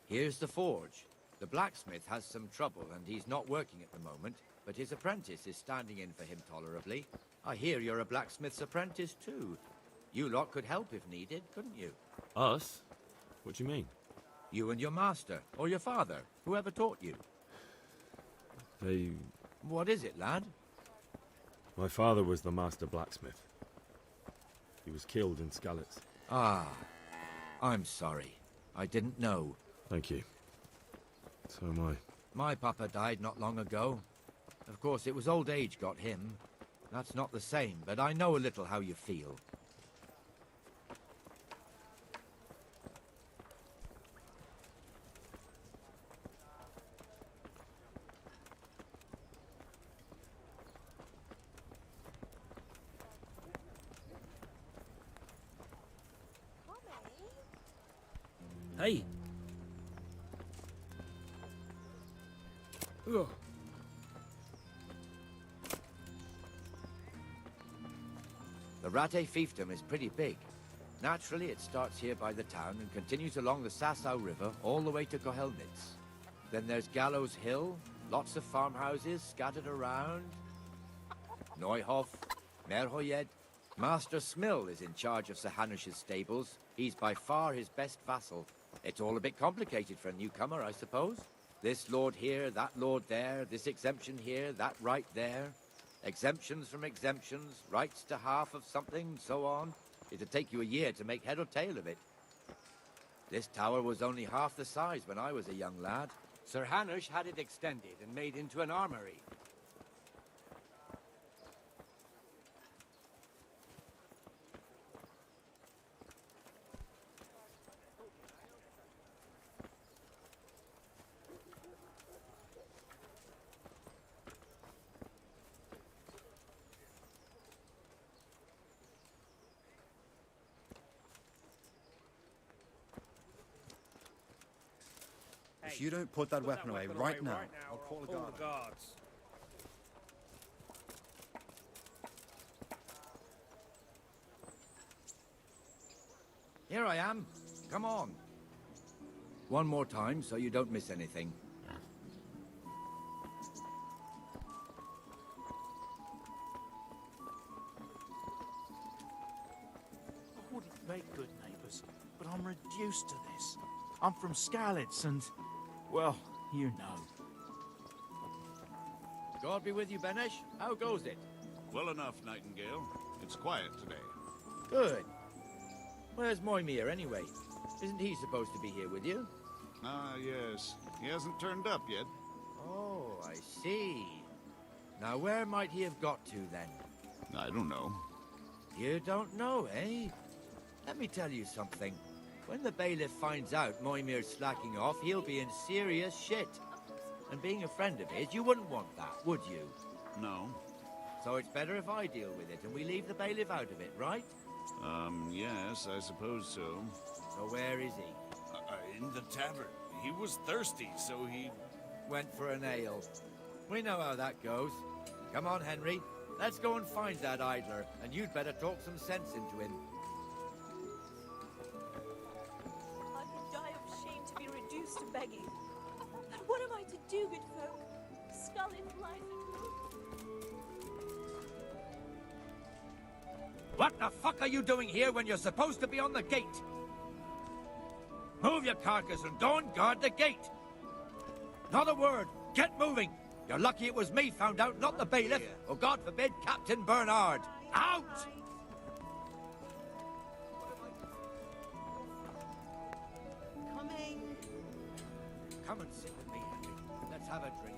here's the forge. The blacksmith has some trouble and he's not working at the moment, but his apprentice is standing in for him tolerably. I hear you're a blacksmith's apprentice too. You lot could help if needed, couldn't you? Us? What do you mean? You and your master, or your father, whoever taught you. They... What is it, lad? My father was the master blacksmith. He was killed in Skalitz. Ah, I'm sorry. I didn't know. Thank you. So am I. My papa died not long ago. Of course, it was old age got him. That's not the same, but I know a little how you feel. Hey. Ugh. The Rate fiefdom is pretty big. Naturally, it starts here by the town and continues along the Sasau River all the way to Kohelnitz. Then there's Gallows Hill, lots of farmhouses scattered around. Neuhof, Merhoyed. Master Smill is in charge of Sir Hanush's stables. He's by far his best vassal. It's all a bit complicated for a newcomer, I suppose. This lord here, that lord there, this exemption here, that right there. Exemptions from exemptions, rights to half of something, so on. It'd take you a year to make head or tail of it. This tower was only half the size when I was a young lad. Sir Hanush had it extended and made into an armory. If you don't put that weapon away right now, I'll call the guards. Here I am. Come on. One more time so you don't miss anything. I wouldn't make good neighbours, but I'm reduced to this. I'm from Skalitz and, well, you know. God be with you, Benesh. How goes it? Well enough, Nightingale. It's quiet today. Good. Where's Moimir, anyway? Isn't he supposed to be here with you? Ah, yes. He hasn't turned up yet. Oh, I see. Now, where might he have got to, then? I don't know. You don't know, eh? Let me tell you something. When the bailiff finds out Moimir's slacking off, he'll be in serious shit. And being a friend of his, you wouldn't want that, would you? No. So it's better if I deal with it and we leave the bailiff out of it, right? Yes, I suppose so. So where is he? In the tavern. He was thirsty, so he... Went for an ale. We know how that goes. Come on, Henry. Let's go and find that idler, and you'd better talk some sense into him. I could die of shame to be reduced to begging. But what am I to do, good folk? Skalitz lies What the fuck are you doing here when you're supposed to be on the gate? Move your carcass and go and guard the gate. Not a word. Get moving. You're lucky it was me found out, not the bailiff, or God forbid, Captain Bernard. Out! Coming. Come and sit with me, Henry. Let's have a drink.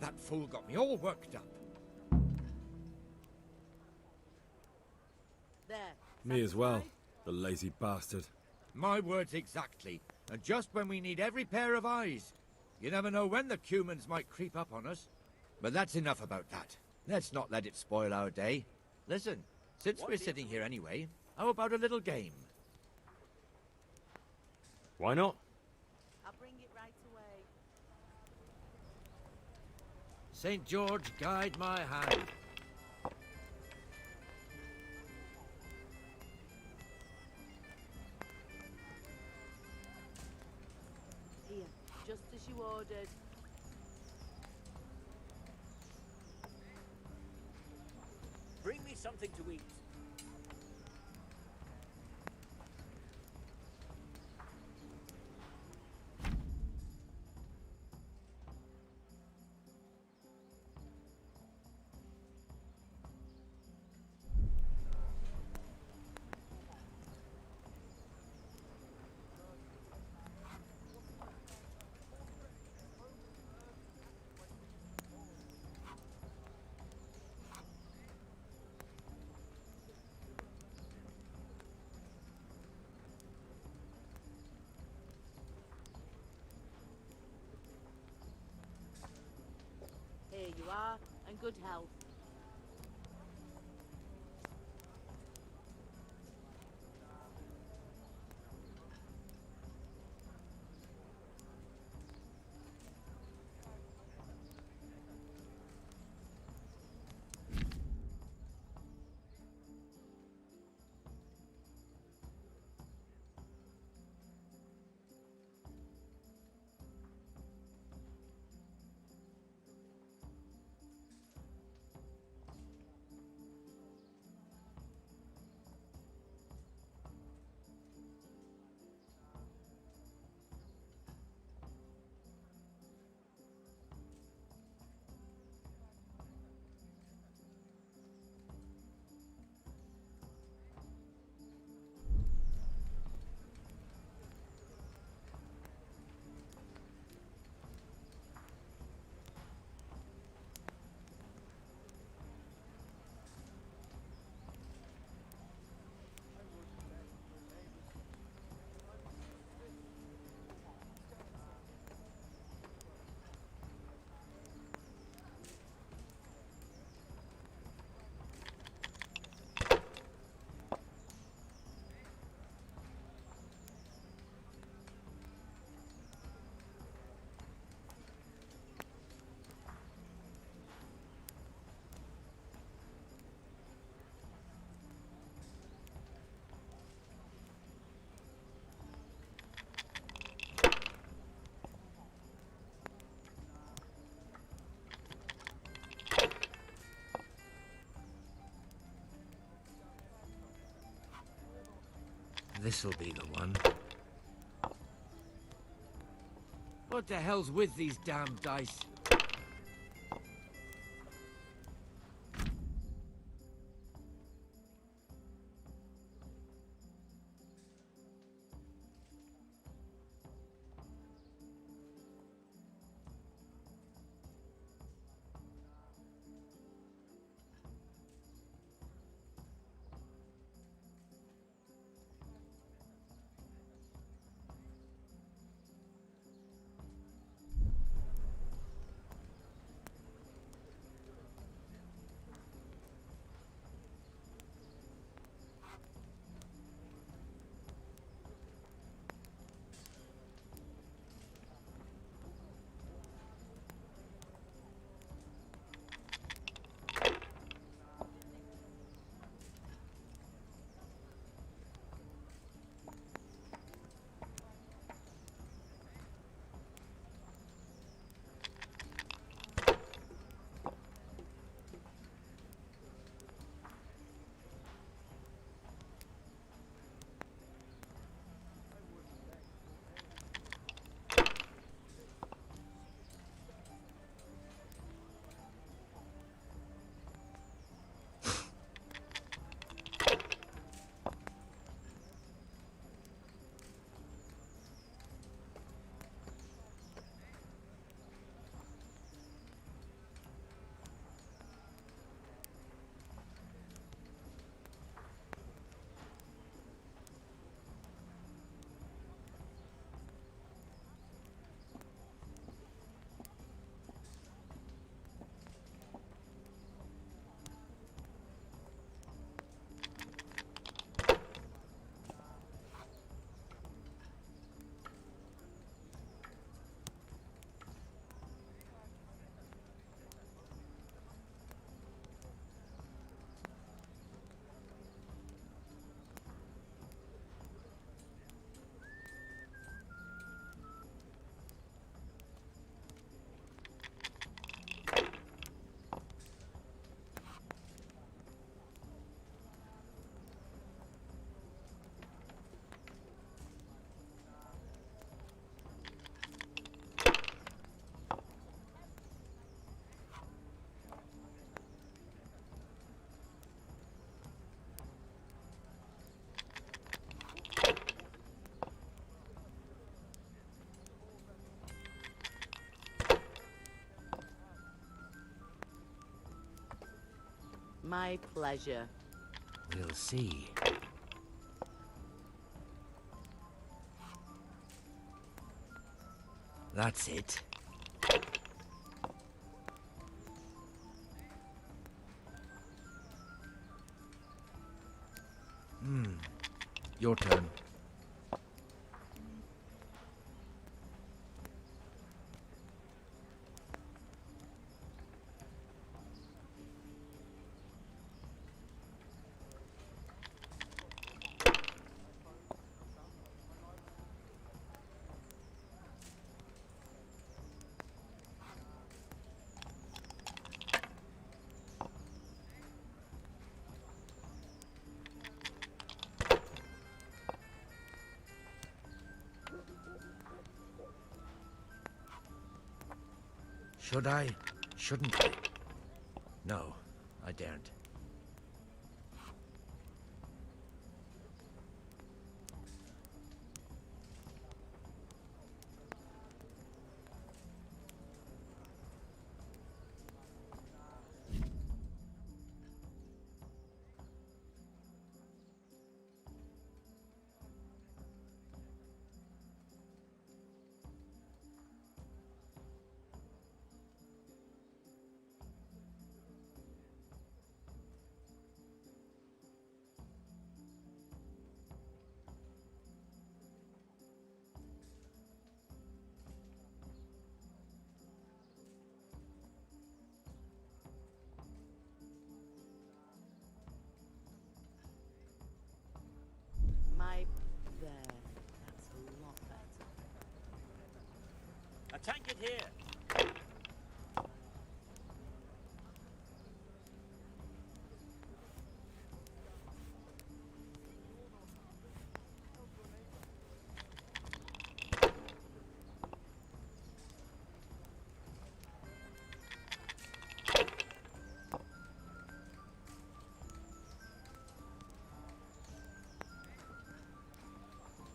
That fool got me all worked up. There. Me as well, the lazy bastard. My words exactly. And just when we need every pair of eyes. You never know when the Cumans might creep up on us. But that's enough about that. Let's not let it spoil our day. Listen, since we're sitting here anyway, how about a little game? Why not? I'll bring it right away. St. George, guide my hand. Here, just as you ordered. Bring me something to eat. Here you are, and good health. this'll be the one. What the hell's with these damn dice? My pleasure. We'll see. That's it. Your turn. Should I? Shouldn't I? No, I daren't. There. That's a lot better. A tankard here.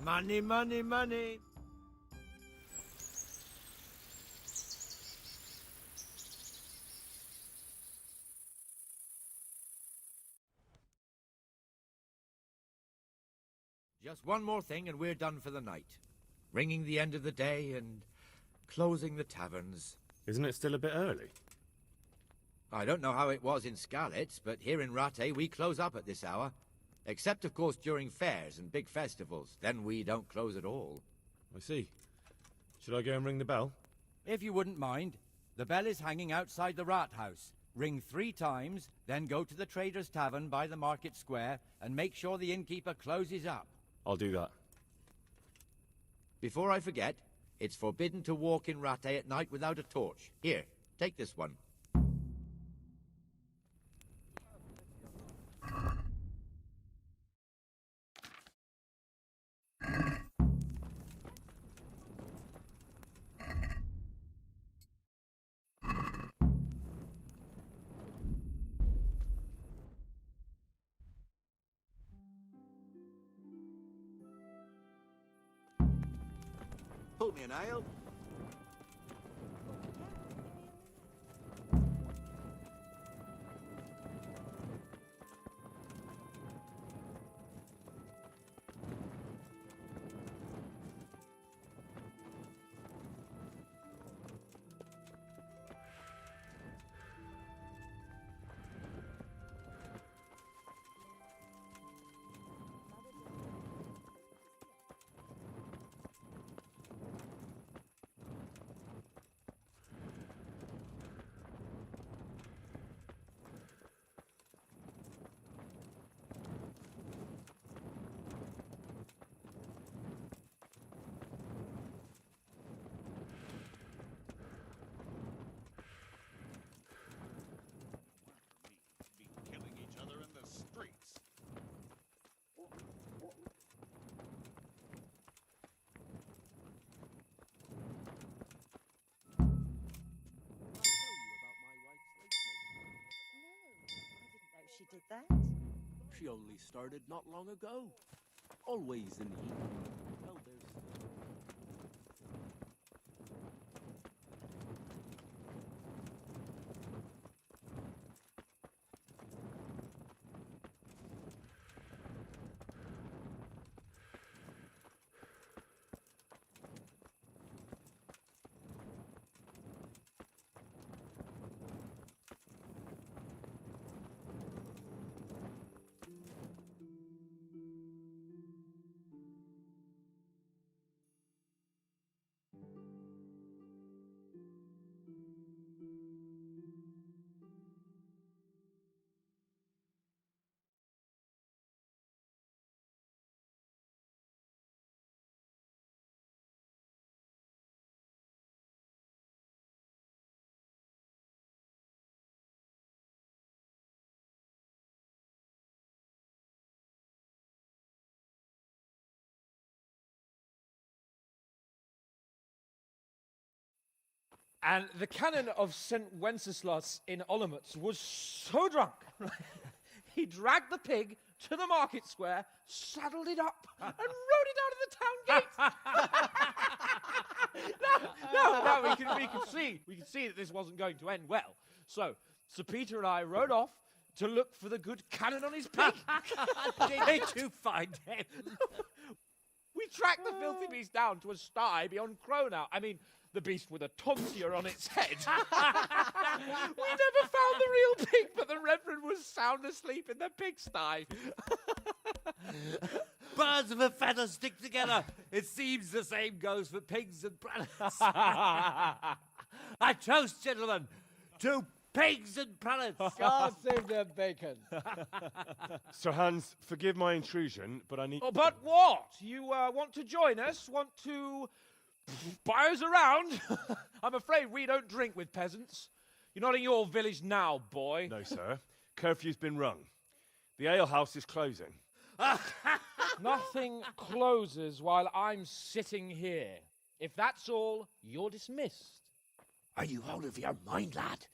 Money, money, money. Just one more thing and we're done for the night. Ringing the end of the day and closing the taverns. Isn't it still a bit early? I don't know how it was in Skalitz, but here in Rattay we close up at this hour. Except, of course, during fairs and big festivals. Then we don't close at all. I see. Should I go and ring the bell? If you wouldn't mind. The bell is hanging outside the rat house. Ring 3 times, then go to the Trader's Tavern by the market square and make sure the innkeeper closes up. I'll do that. Before I forget, it's forbidden to walk in Rattay at night without a torch. Here, take this one. Pull me an ale. She did that? She only started not long ago. Always in the evening. Well, there's... And the canon of St. Wenceslas in Olomouc was so drunk, he dragged the pig to the market square, saddled it up, and rode it out of the town gate. No, we can see that this wasn't going to end well. So, Sir Peter and I rode off to look for the good canon on his pig. Did you find him? We tracked the filthy beast down to a sty beyond Cronau. I mean, the beast with a tonsure on its head. We never found the real pig, but the Reverend was sound asleep in the pigsty. Birds of a feather stick together. It seems the same goes for pigs and prelates. I toast, gentlemen, to pigs and prelates. God save their bacon. Sir Hans, forgive my intrusion, but I need... Oh, but what? You want to join us? Want to buy us around? I'm afraid we don't drink with peasants. You're not in your village now, boy. No, sir. Curfew's been rung. The alehouse is closing. Nothing closes while I'm sitting here. If that's all, you're dismissed. Are you out of your mind, lad?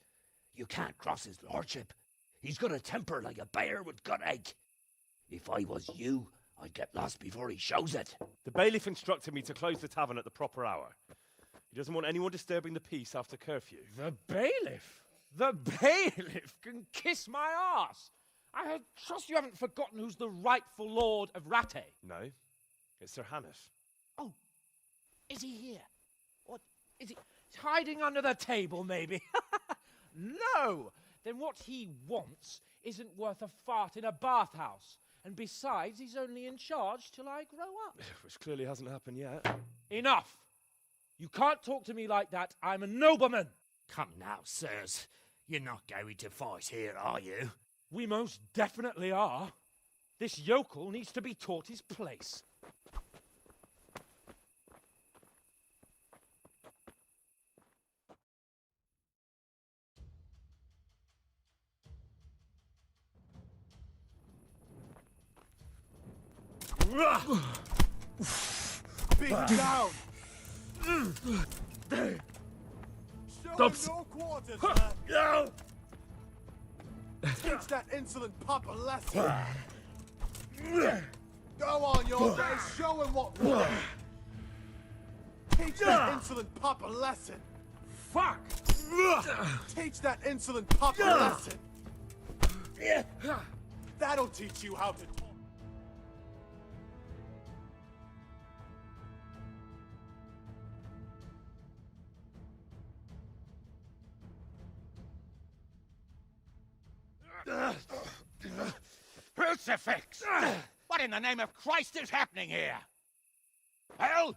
You can't cross his lordship. He's got a temper like a bear with gut ache. If I was you, I'd get lost before he shows it. The bailiff instructed me to close the tavern at the proper hour. He doesn't want anyone disturbing the peace after curfew. The bailiff? The bailiff can kiss my arse. I trust you haven't forgotten who's the rightful lord of Rattay. No, it's Sir Hannes. Oh, is he here? What, is he hiding under the table, maybe? No! Then what he wants isn't worth a fart in a bathhouse. And besides, he's only in charge till I grow up. Which clearly hasn't happened yet. Enough! You can't talk to me like that. I'm a nobleman. Come now, sirs. You're not going to fight here, are you? We most definitely are. This yokel needs to be taught his place. Beat down! Show him your quarters, man! Teach that insolent pup a lesson! Go on, your face, show him what works! Teach that insolent pup a lesson! Fuck! Teach that insolent pup a lesson! That'll teach you how to talk! Crucifix! What in the name of Christ is happening here? Hell?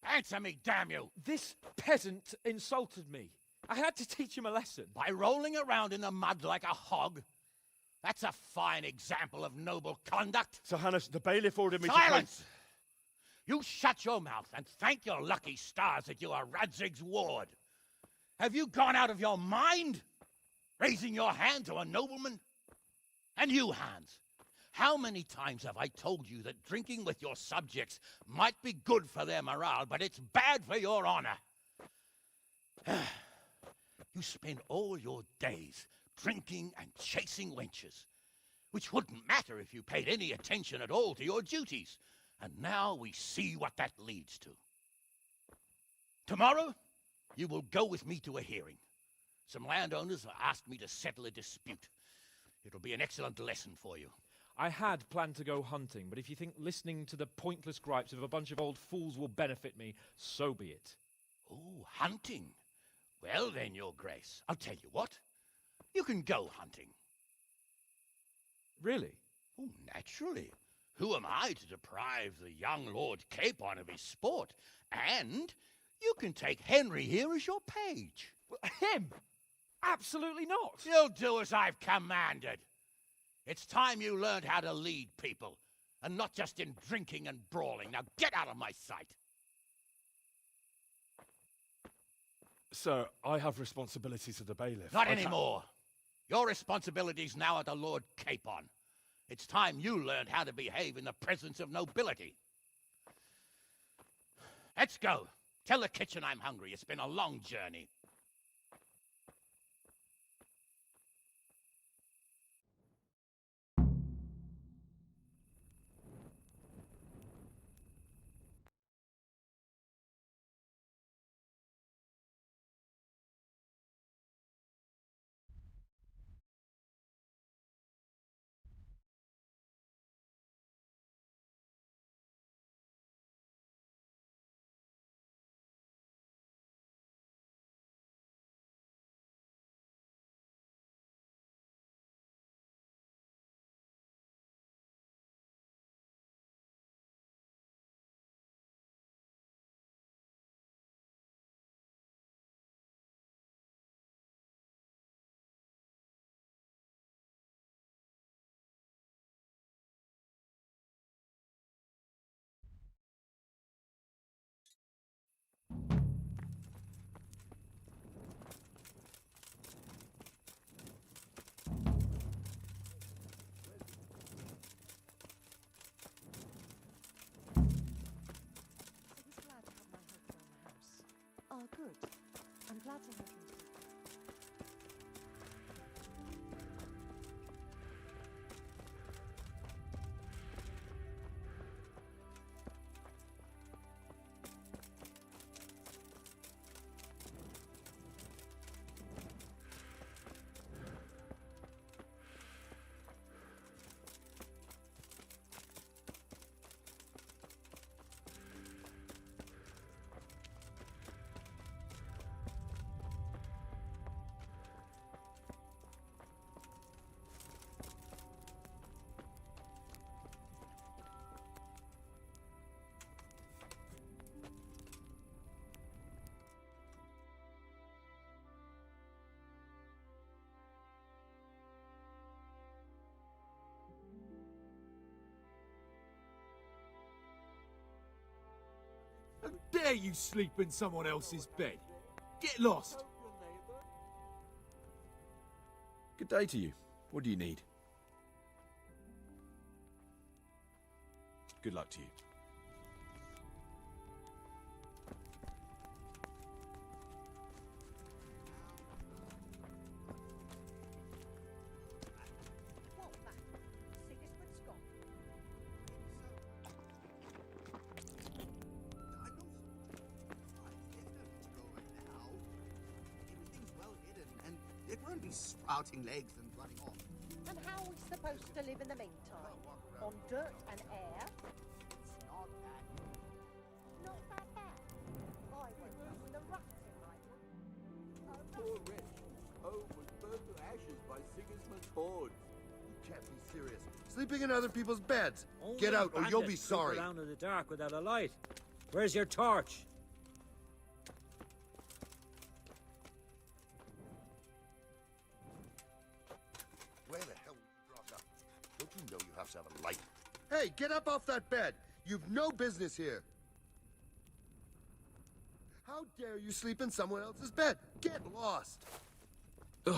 Answer me, damn you! This peasant insulted me. I had to teach him a lesson. By rolling around in the mud like a hog? That's a fine example of noble conduct. Sir Hannes, the bailiff ordered me Silence! You shut your mouth and thank your lucky stars that you are Radzig's ward. Have you gone out of your mind? Raising your hand to a nobleman? And you, Hans, how many times have I told you that drinking with your subjects might be good for their morale, but it's bad for your honor? You spend all your days drinking and chasing wenches, which wouldn't matter if you paid any attention at all to your duties. And now we see what that leads to. Tomorrow, you will go with me to a hearing. Some landowners have asked me to settle a dispute. It'll be an excellent lesson for you. I had planned to go hunting, but if you think listening to the pointless gripes of a bunch of old fools will benefit me, so be it. Oh, hunting. Well then, Your Grace, I'll tell you what. You can go hunting. Really? Oh, naturally. Who am I to deprive the young Lord Capon of his sport? And you can take Henry here as your page. Him? Absolutely not. You'll do as I've commanded. It's time you learned how to lead people, and not just in drinking and brawling. Now get out of my sight. Sir, I have responsibilities of the bailiff. Not anymore. Your responsibilities now are to Lord Capon. It's time you learned how to behave in the presence of nobility. Let's go. Tell the kitchen I'm hungry. It's been a long journey. Oh, good. I'm glad to have you. dare you sleep in someone else's bed? Get lost! Good day to you. What do you need? Good luck to you. It won't be sprouting legs and running off. And how are we supposed to live in the meantime? On dirt and air? It's not that. Not that bad. I wake up with a rut in my Poor wretch. Home was burned to ashes by Sigismund's hordes. You can't be serious. Sleeping in other people's beds. Get out or you'll be sorry. Around in the dark without a light. Where's your torch? Where the hell were you brought up? Don't you know you have to have a light? Hey, get up off that bed! You've no business here! How dare you sleep in someone else's bed? Get lost! Ugh.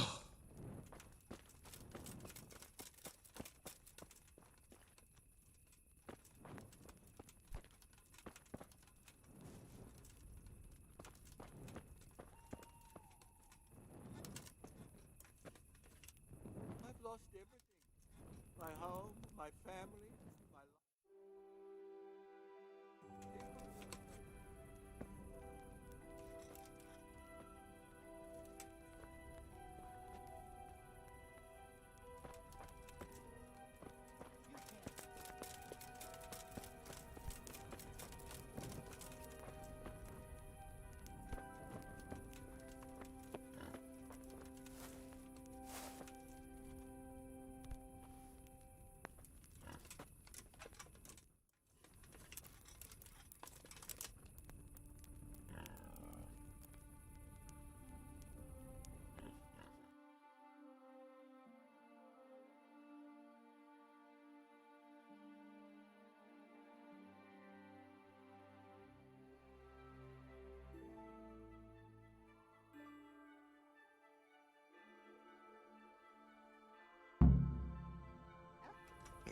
I've lost everything. My home, my family, my life.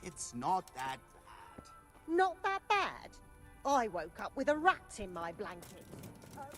It's not that bad. Not that bad. I woke up with a rat in my blanket. A rat.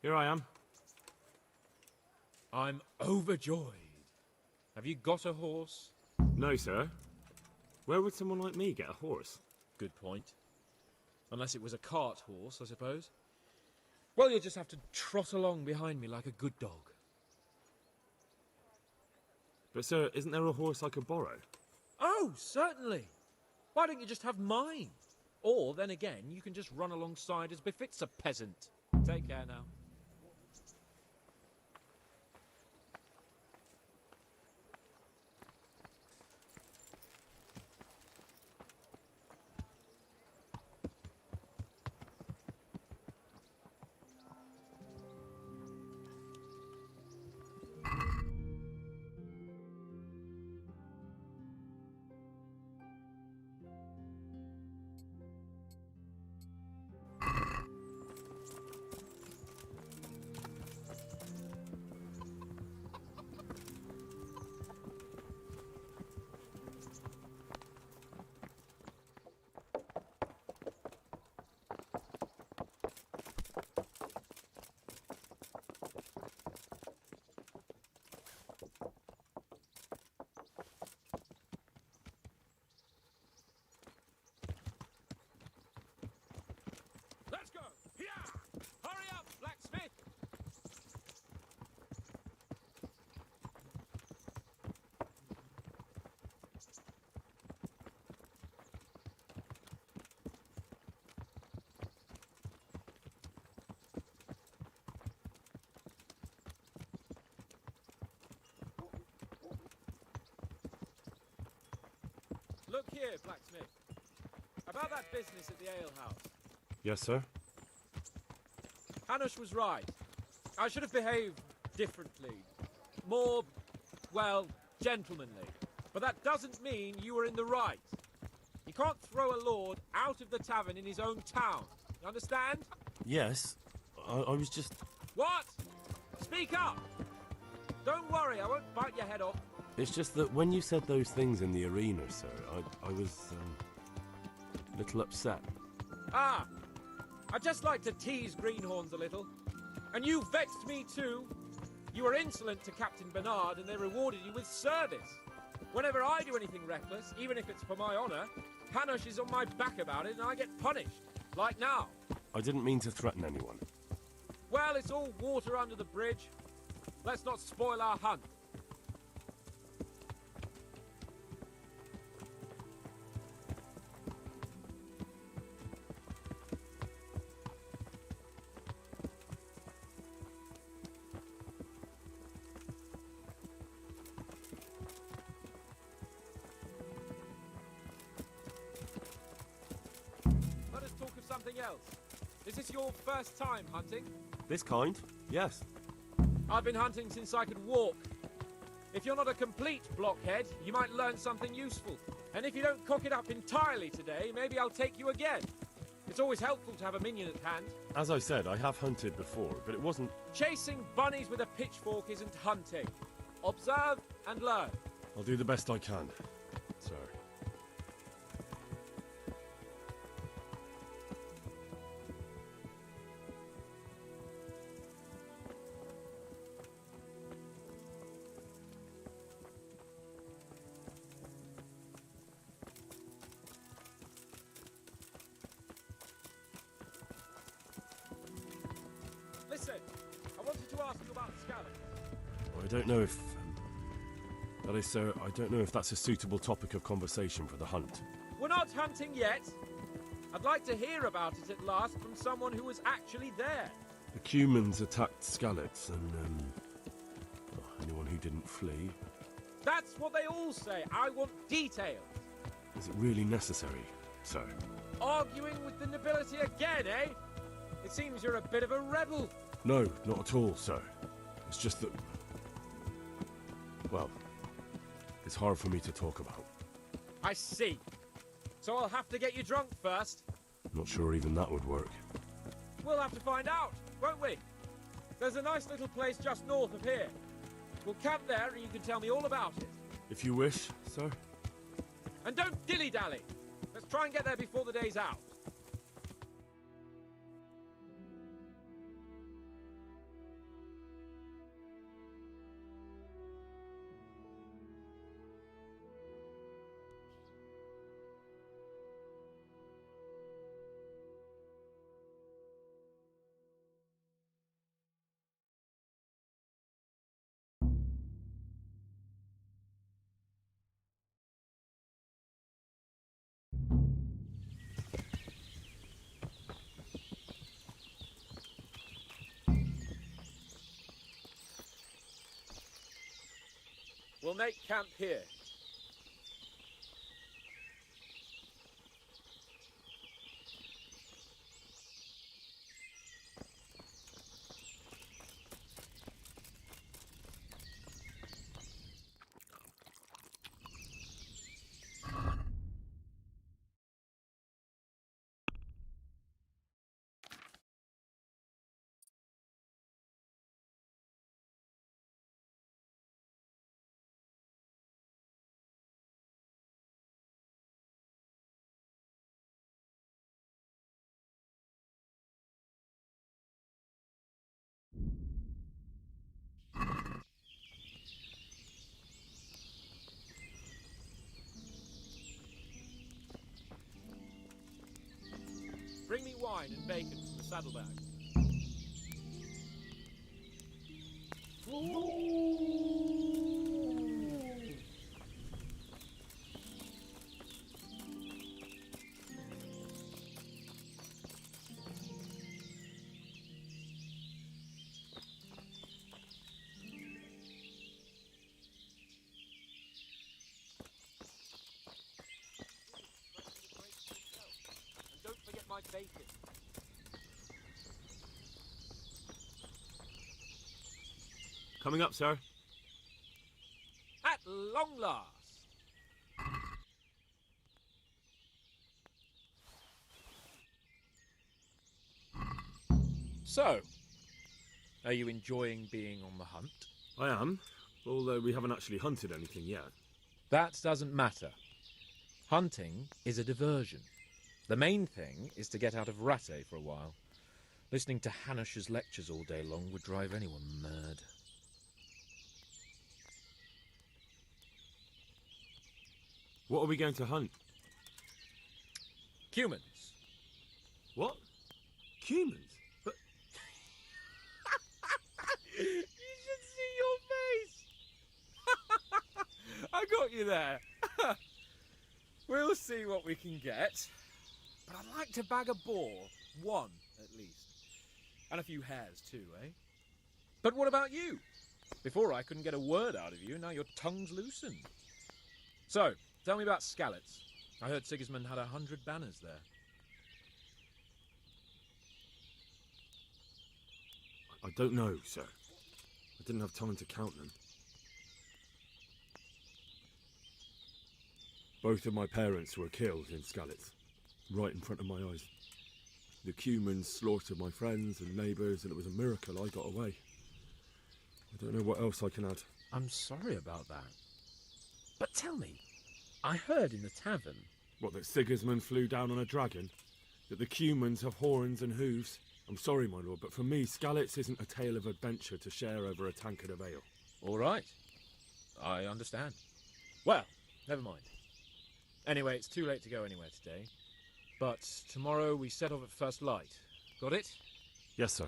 Here I am. I'm overjoyed. Have you got a horse? No, sir. Where would someone like me get a horse? Good point. Unless it was a cart horse, I suppose. Well, you'll just have to trot along behind me like a good dog. But, sir, isn't there a horse I could borrow? Oh, certainly. Why don't you just have mine? Or, then again, you can just run alongside as befits a peasant. Take care now. Let's go! Yeah! Hurry up, blacksmith! Look here, blacksmith. About that business at the alehouse. Yes, sir. Hanush was right. I should have behaved differently. More, well, gentlemanly. But that doesn't mean you were in the right. You can't throw a lord out of the tavern in his own town. You understand? Yes. I was just... What? Speak up! Don't worry, I won't bite your head off. It's just that when you said those things in the arena, sir, I was, a little upset. Ah! I just like to tease greenhorns a little. And you vexed me too. You were insolent to Captain Bernard and they rewarded you with service. Whenever I do anything reckless, even if it's for my honour, Hanush is on my back about it and I get punished. Like now. I didn't mean to threaten anyone. Well, it's all water under the bridge. Let's not spoil our hunt. Let us talk of something else. Is this your first time hunting? This kind? Yes. I've been hunting since I could walk. If you're not a complete blockhead, you might learn something useful. And if you don't cock it up entirely today, maybe I'll take you again. It's always helpful to have a minion at hand. As I said, I have hunted before, but it wasn't... Chasing bunnies with a pitchfork isn't hunting. Observe and learn. I'll do the best I can, sir. Listen, I wanted to ask you about scallops. I don't know if... that is, sir, I don't know if that's a suitable topic of conversation for the hunt. We're not hunting yet. I'd like to hear about it at last from someone who was actually there. The Cumans attacked Skalitz and, anyone who didn't flee. That's what they all say. I want details. Is it really necessary, sir? Arguing with the nobility again, eh? It seems you're a bit of a rebel. No, not at all, sir. It's just that... well, it's hard for me to talk about. I see. So I'll have to get you drunk first. Not sure even that would work. We'll have to find out, won't we? There's a nice little place just north of here. We'll camp there and you can tell me all about it. If you wish, sir. And don't dilly-dally. Let's try and get there before the day's out. We'll make camp here. Bring me wine and bacon from the saddlebag. And don't forget my bacon. Coming up, sir. At long last. So, are you enjoying being on the hunt? I am, although we haven't actually hunted anything yet. That doesn't matter. Hunting is a diversion. The main thing is to get out of Rattay for a while. Listening to Hanush's lectures all day long would drive anyone mad. What are we going to hunt? Humans. What? Humans? But You should see your face! I got you there. We'll see what we can get. But I'd like to bag a boar. One, at least. And a few hares too, eh? But what about you? Before I couldn't get a word out of you, now your tongue's loosened. So, tell me about Skalitz. I heard Sigismund had 100 banners there. I don't know, sir. I didn't have time to count them. Both of my parents were killed in Skalitz, right in front of my eyes. The Cumans slaughtered my friends and neighbours, and it was a miracle I got away. I don't know what else I can add. I'm sorry about that. But tell me, I heard in the tavern... What, that Sigismund flew down on a dragon? That the Cumans have horns and hooves? I'm sorry, my lord, but for me, Skalitz isn't a tale of adventure to share over a tankard of ale. All right. I understand. Well, never mind. Anyway, it's too late to go anywhere today. But tomorrow we set off at first light. Got it? Yes, sir.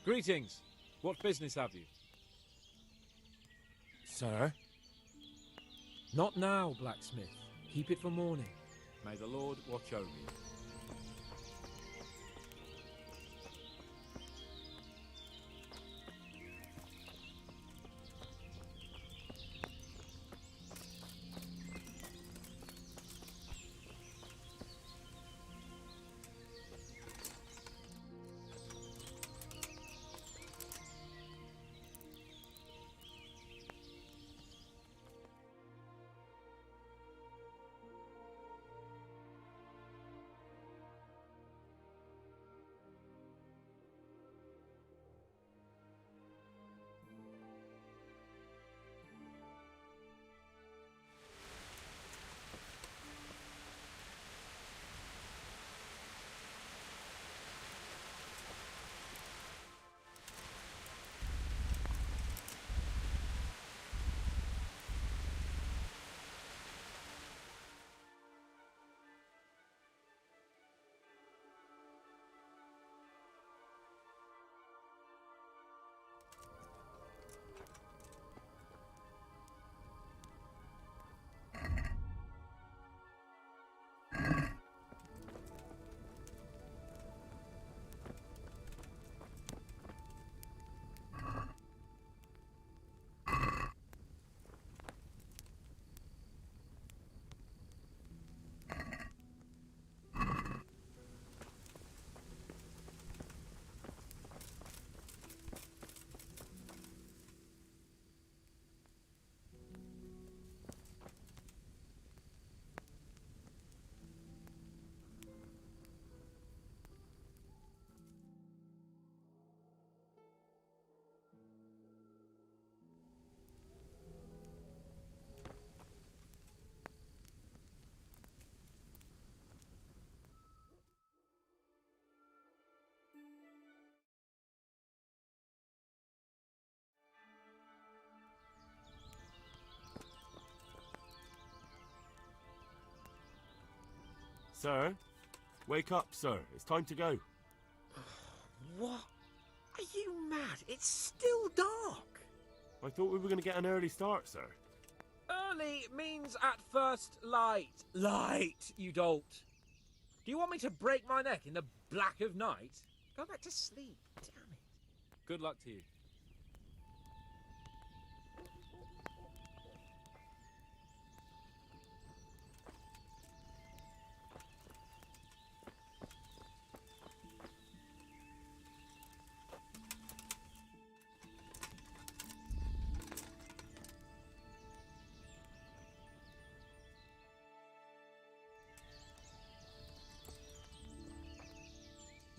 Greetings. What business have you? Sir? Not now, blacksmith. Keep it for morning. May the Lord watch over you. Sir? Wake up, sir. It's time to go. What? Are you mad? It's still dark. I thought we were going to get an early start, sir. Early means at first light. Light, you dolt. Do you want me to break my neck in the black of night? Go back to sleep. Damn it. Good luck to you.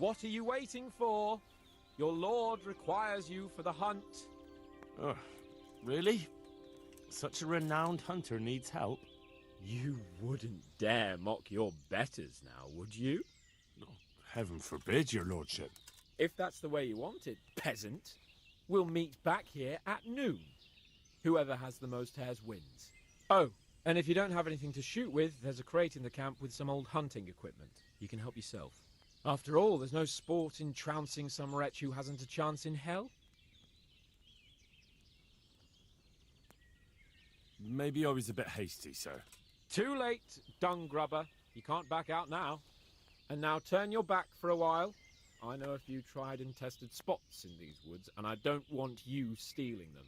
What are you waiting for? Your lord requires you for the hunt. Oh, really? Such a renowned hunter needs help? You wouldn't dare mock your betters now, would you? Oh, heaven forbid, your lordship. If that's the way you want it, peasant, we'll meet back here at noon. Whoever has the most hares wins. Oh, and if you don't have anything to shoot with, there's a crate in the camp with some old hunting equipment. You can help yourself. After all, there's no sport in trouncing some wretch who hasn't a chance in hell. Maybe I was a bit hasty, sir. Too late, dung grubber. You can't back out now. And now turn your back for a while. I know a few tried and tested spots in these woods, and I don't want you stealing them.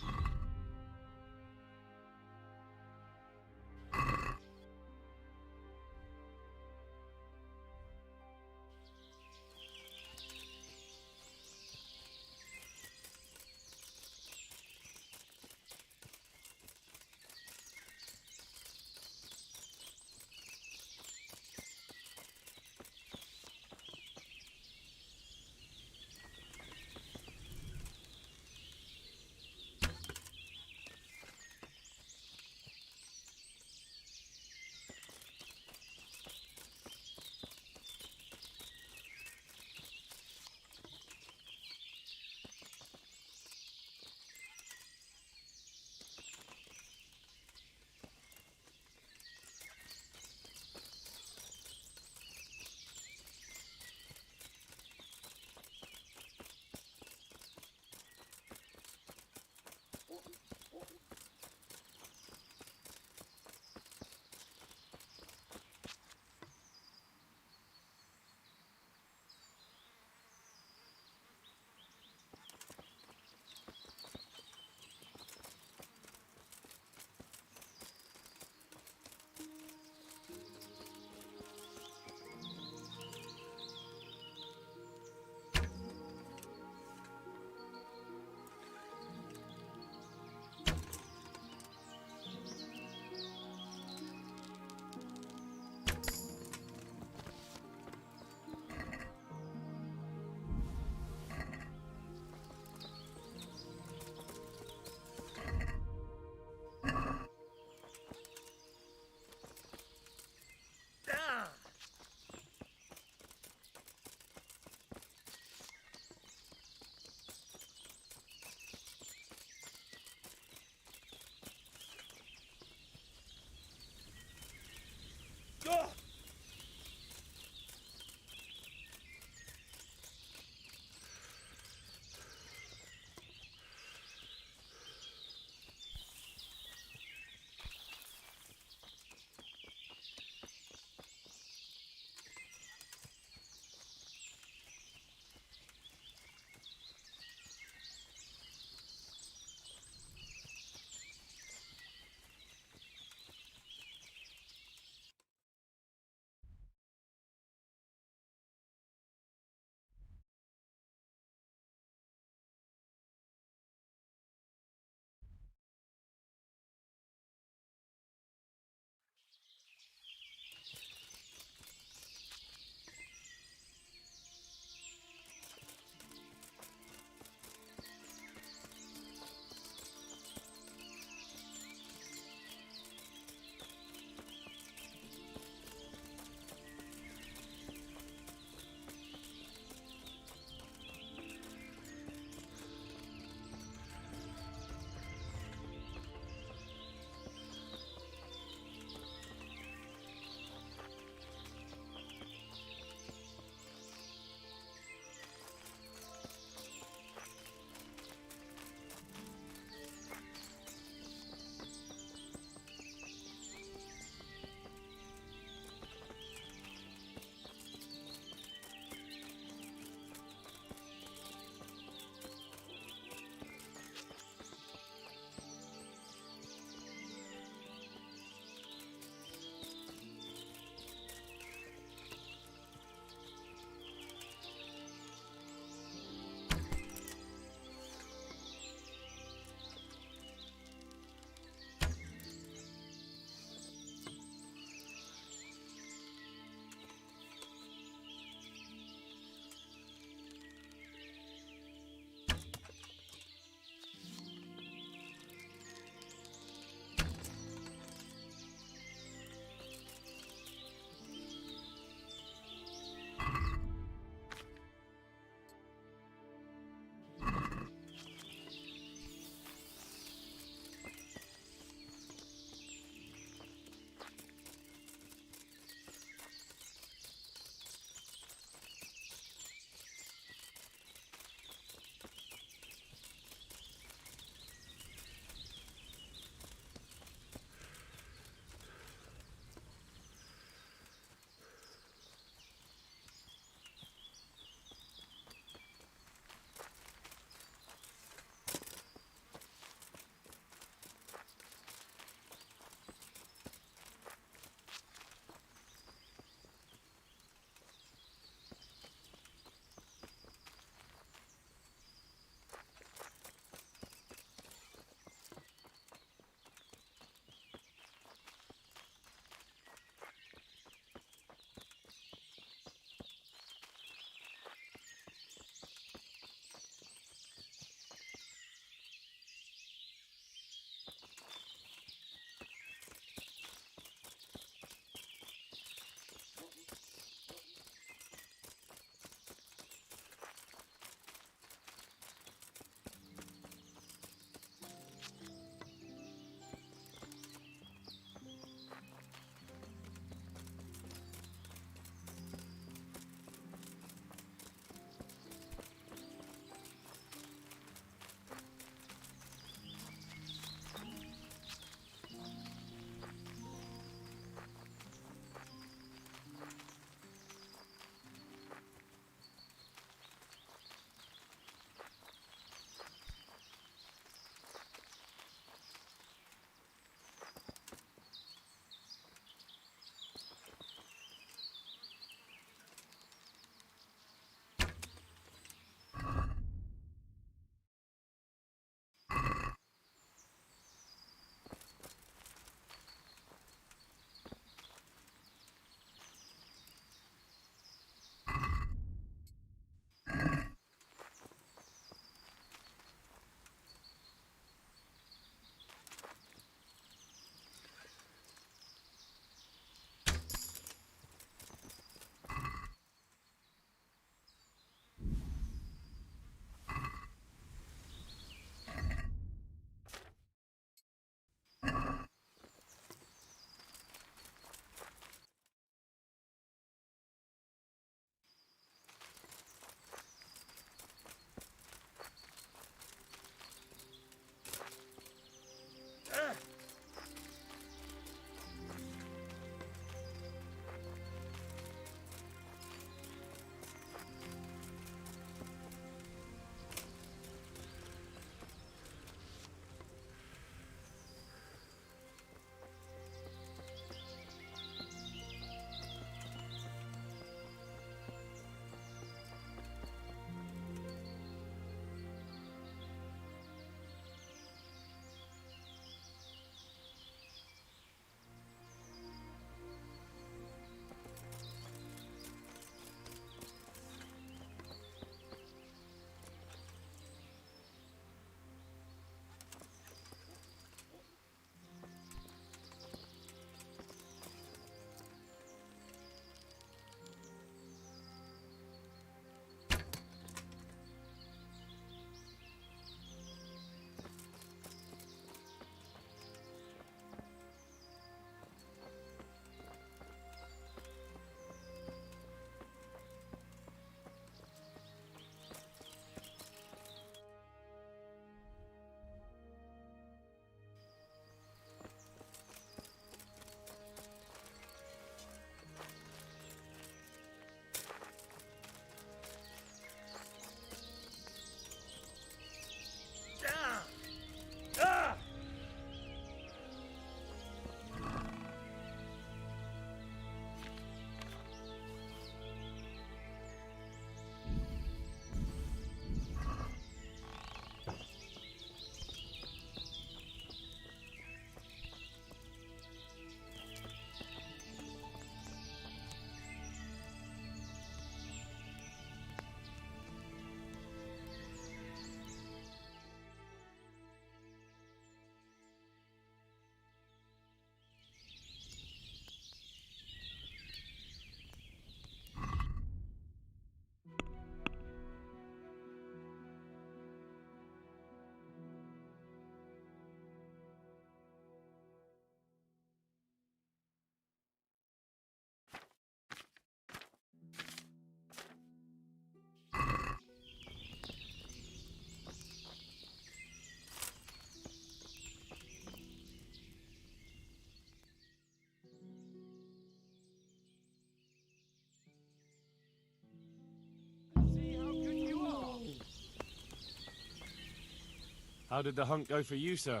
How did the hunt go for you, sir?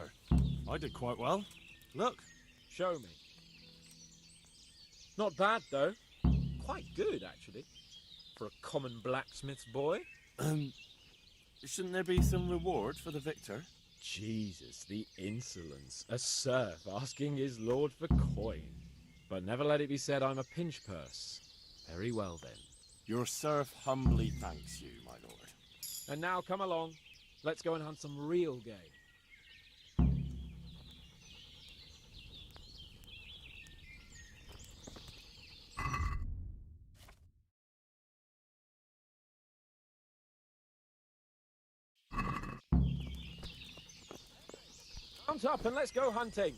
I did quite well. Look. Show me. Not bad, though. Quite good, actually. For a common blacksmith's boy. Shouldn't there be some reward for the victor? Jesus, the insolence. A serf asking his lord for coin. But never let it be said I'm a pinch purse. Very well, then. Your serf humbly thanks you, my lord. And now come along. Let's go and hunt some real game. Mount up and let's go hunting.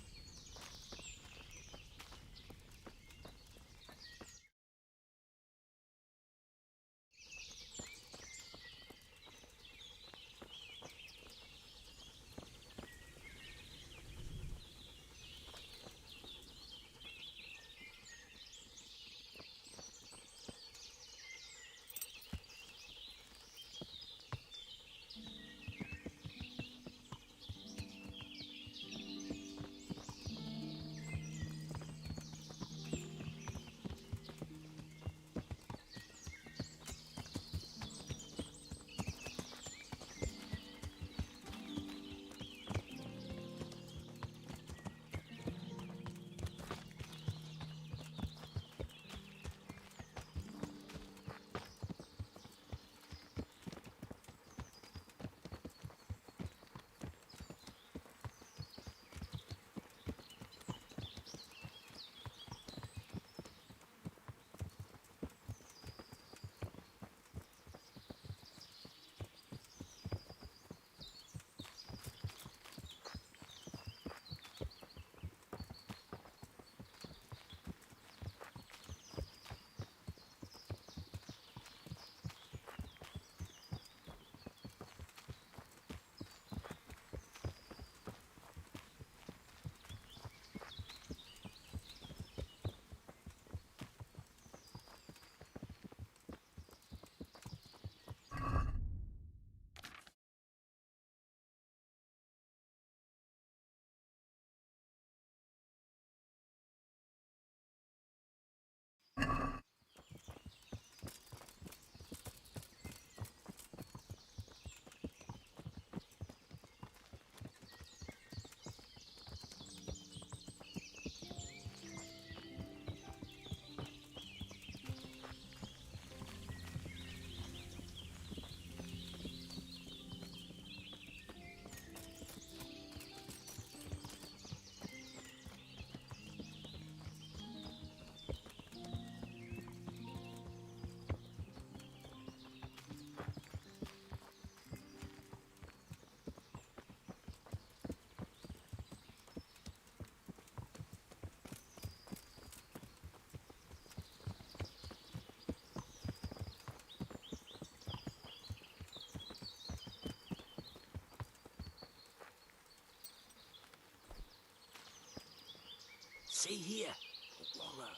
See here, a wallow,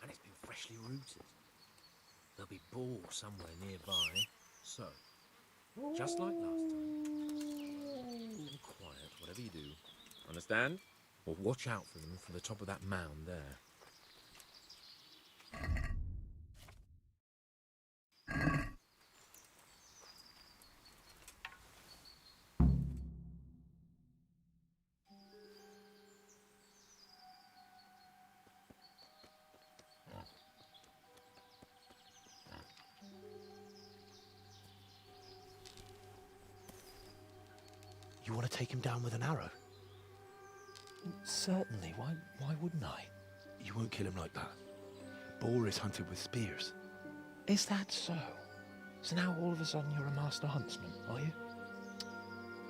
and it's been freshly rooted. There'll be boar somewhere nearby, so, just like last time, be quiet, whatever you do. Understand? Or watch out for them from the top of that mound there. You want to take him down with an arrow? Certainly, why wouldn't I? You won't kill him like that. Boar is hunted with spears. Is that so? So now all of a sudden you're a master huntsman, are you?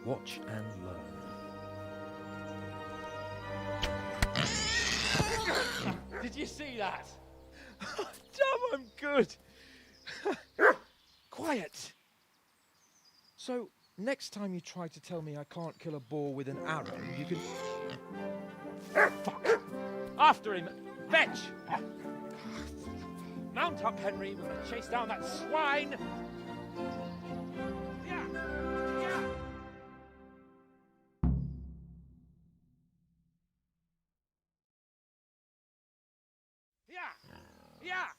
Watch and learn. Did you see that? Damn, I'm good. Quiet. So, next time you try to tell me I can't kill a boar with an arrow, you can... Fuck! After him! Fetch! Mount up, Henry. We're going to chase down that swine! Yeah! Yeah! Yeah!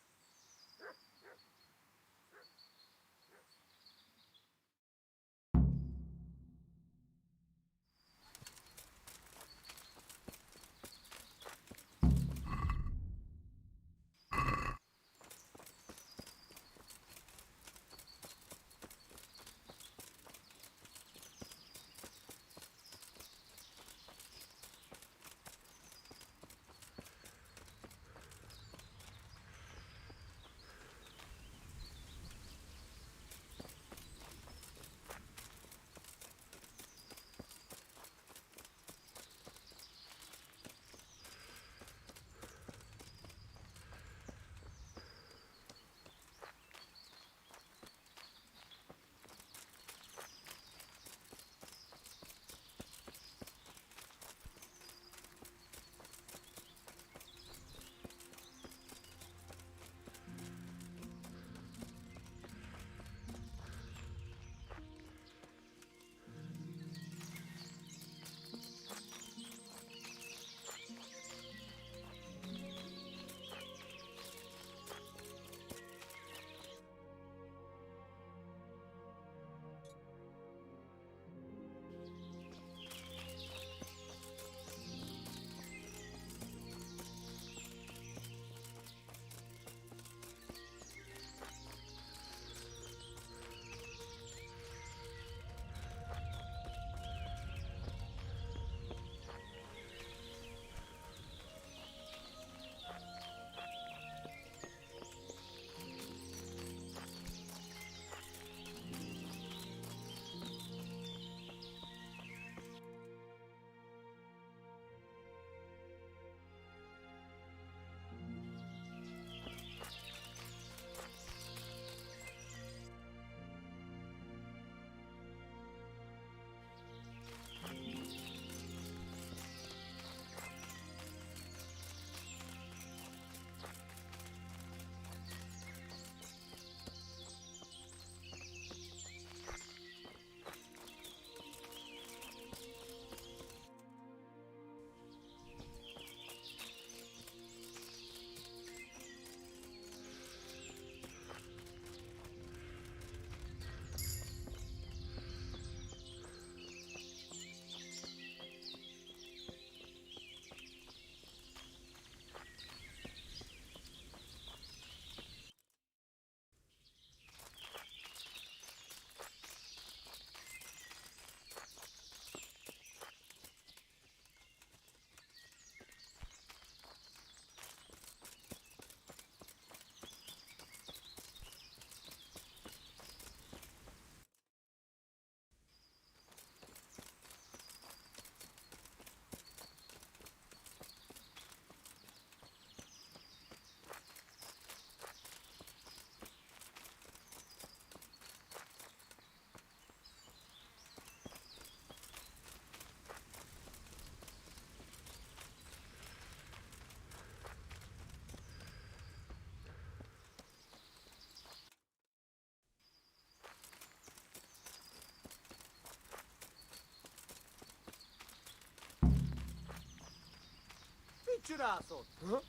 Picciorato! Huh?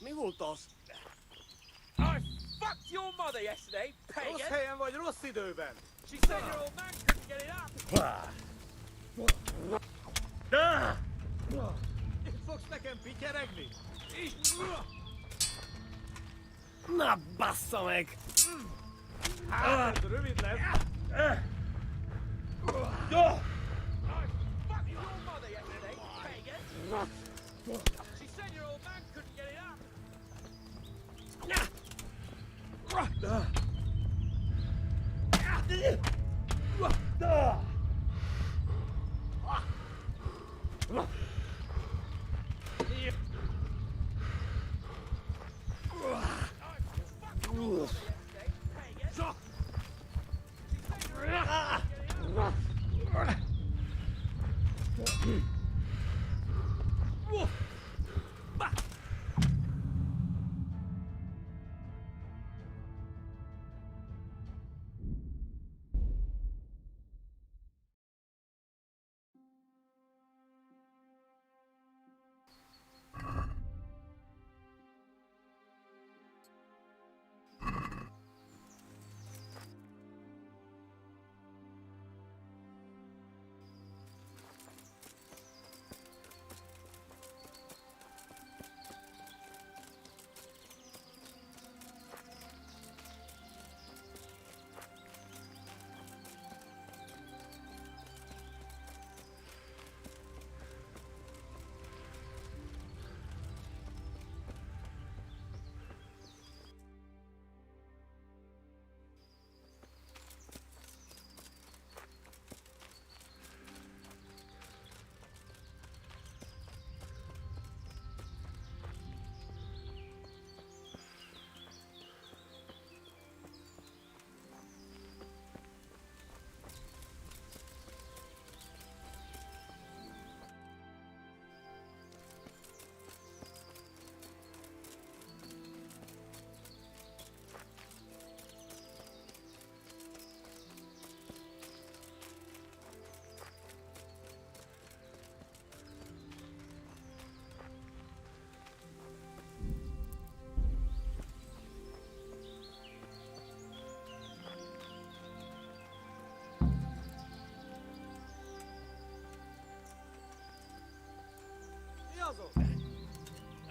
Mi voltos. I fucked your mother yesterday, pagan! Rossz helyen vagy rossz időben! She said your old man couldn't get it up! Itt fogsz nekem pityeregni? Na, bassza meg! Hát, ez rövid lesz! I fucked your mother yesterday, pagan! She said your old man couldn't get it up!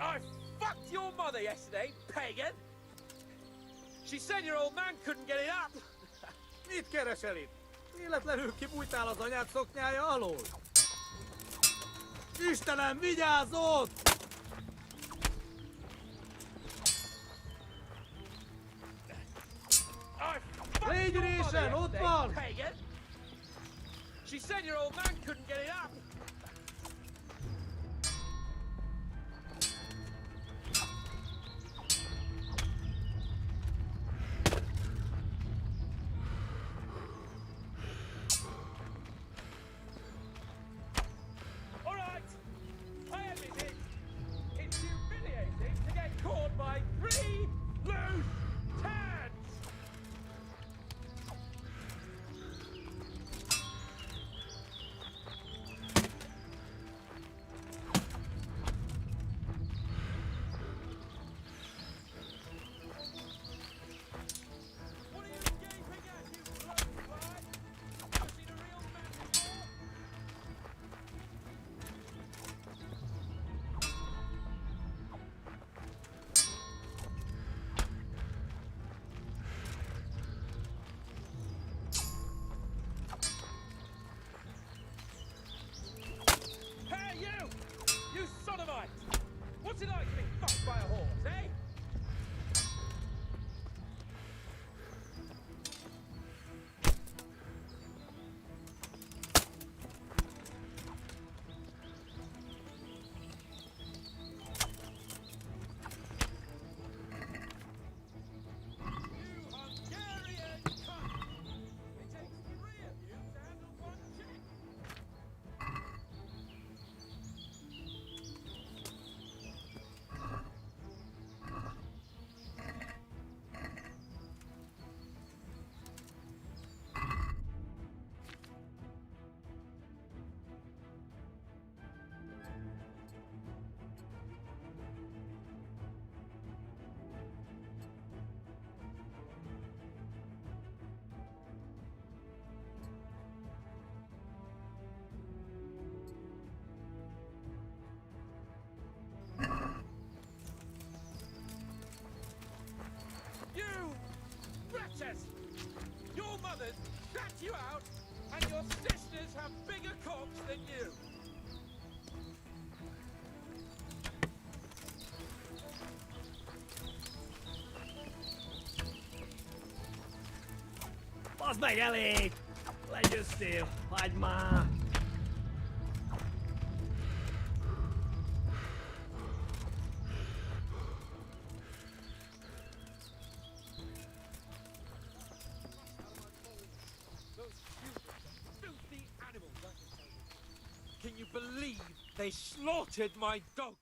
I fucked your mother yesterday, pagan! She said your old man couldn't get it up! Mit keresel itt? Véletlenül kibújtál az anyád szoknyája alól? Istenem, vigyázzon! Légy résen, ott van! Pagan! She said your old man couldn't get it up! Alright! I admit it! It's humiliating to get caught by 3 loose tads! Hey, you! You sodomite! What's it like to be fucked by a horse, eh? You wretches! Your mothers shat you out, and your sisters have bigger cocks than you! Boss meg elég! Legyőztél! Hagyd már! Filthy animals, I can tell you. Can you believe they slaughtered my dogs?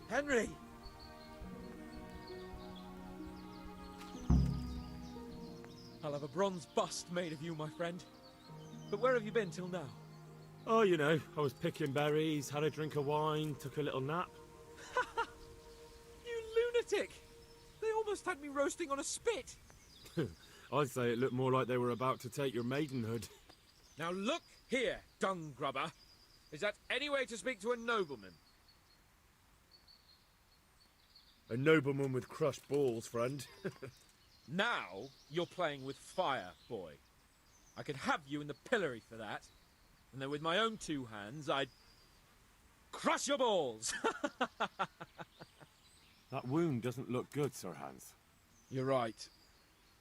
Henry! I'll have a bronze bust made of you, my friend. But where have you been till now? Oh, you know, I was picking berries, had a drink of wine, took a little nap. You lunatic! They almost had me roasting on a spit! I'd say it looked more like they were about to take your maidenhood. Now look here, dung grubber. Is that any way to speak to a nobleman? A nobleman with crushed balls, friend. Now you're playing with fire, boy. I could have you in the pillory for that. And then with my own 2 hands, I'd crush your balls! That wound doesn't look good, Sir Hans. You're right.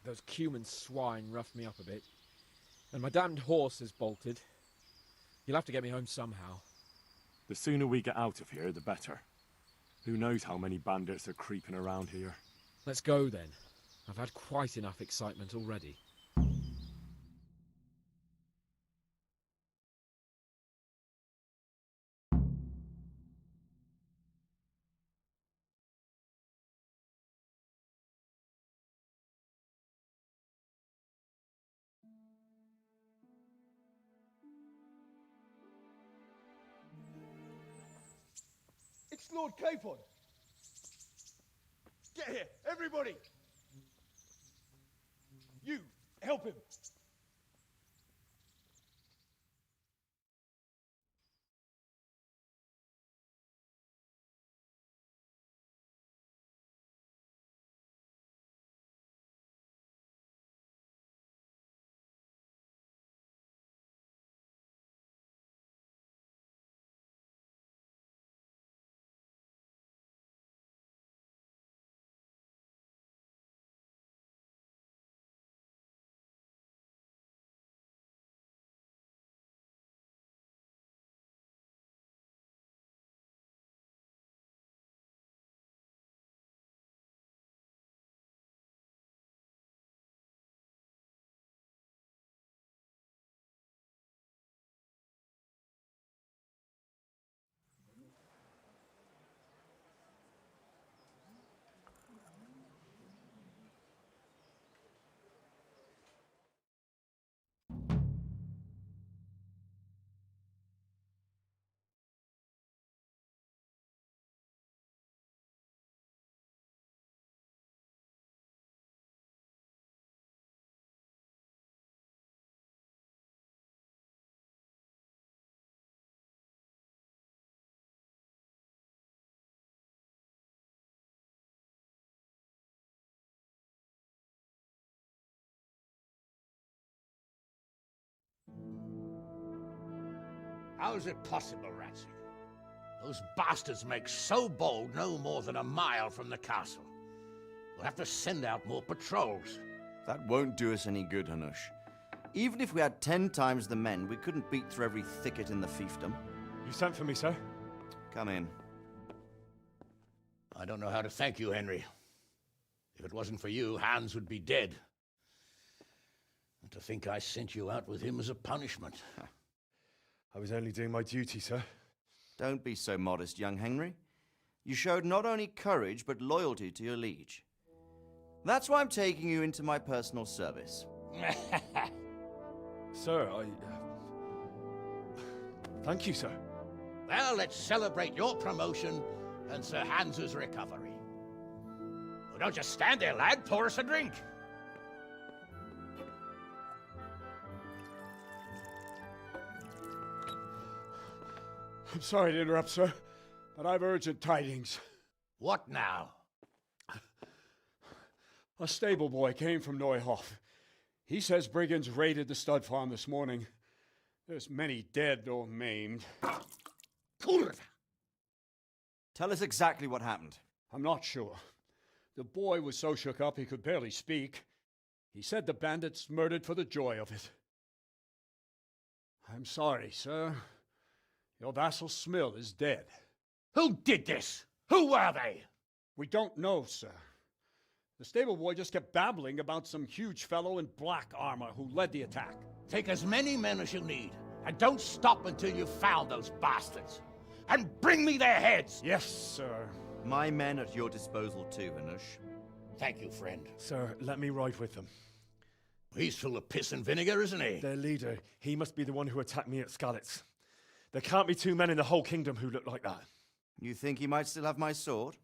Those CUM swine roughed me up a bit. And my damned horse has bolted. You'll have to get me home somehow. The sooner we get out of here, the better. Who knows how many bandits are creeping around here. Let's go then. I've had quite enough excitement already. Lord Capon. Get here, everybody. You, help him. How is it possible, Ratsy? Those bastards make so bold no more than a mile from the castle. We'll have to send out more patrols. That won't do us any good, Hanush. Even if we had 10 times the men, we couldn't beat through every thicket in the fiefdom. You sent for me, sir? Come in. I don't know how to thank you, Henry. If it wasn't for you, Hans would be dead. And to think I sent you out with him as a punishment. I was only doing my duty, sir. Don't be so modest, young Henry. You showed not only courage, but loyalty to your liege. That's why I'm taking you into my personal service. Sir, thank you, sir. Well, let's celebrate your promotion and Sir Hans's recovery. Well, don't just stand there, lad. Pour us a drink. I'm sorry to interrupt, sir, but I've urgent tidings. What now? A stable boy came from Neuhof. He says brigands raided the stud farm this morning. There's many dead or maimed. Tell us exactly what happened. I'm not sure. The boy was so shook up he could barely speak. He said the bandits murdered for the joy of it. I'm sorry, sir. Your vassal Smill is dead. Who did this? Who were they? We don't know, sir. The stable boy just kept babbling about some huge fellow in black armor who led the attack. Take as many men as you need, and don't stop until you've found those bastards. And bring me their heads! Yes, sir. My men at your disposal too, Hanush. Thank you, friend. Sir, let me ride with them. He's full of piss and vinegar, isn't he? Their leader, he must be the one who attacked me at Skalitz. There can't be 2 men in the whole kingdom who look like that. You think he might still have my sword?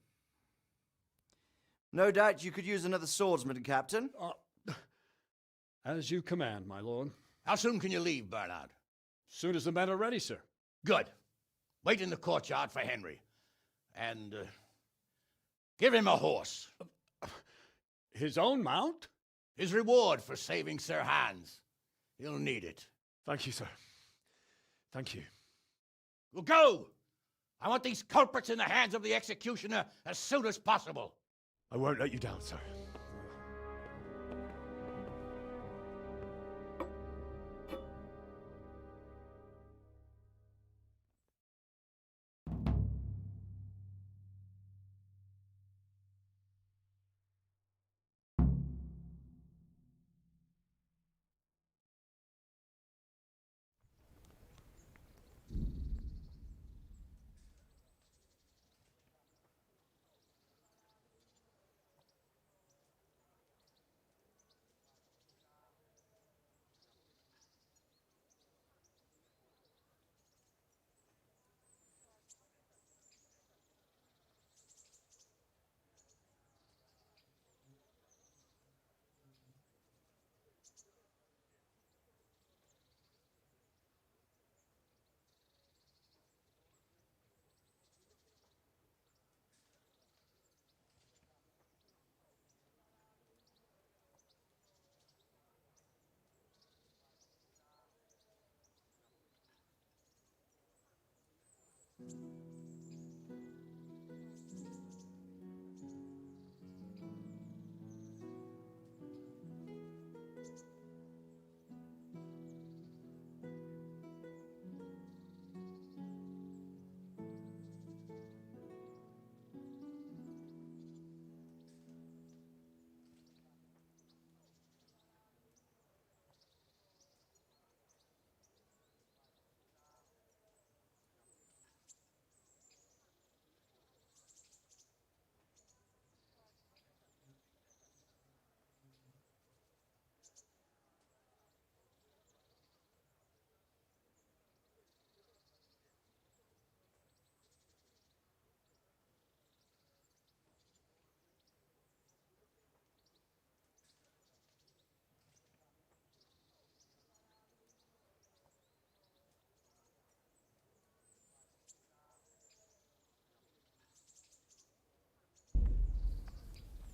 No doubt you could use another swordsman, Captain. As you command, my lord. How soon can you leave, Bernard? Soon as the men are ready, sir. Good. Wait in the courtyard for Henry. And give him a horse. His own mount? His reward for saving Sir Hans. He'll need it. Thank you, sir. Thank you. Well, go! I want these culprits in the hands of the executioner as soon as possible. I won't let you down, sir.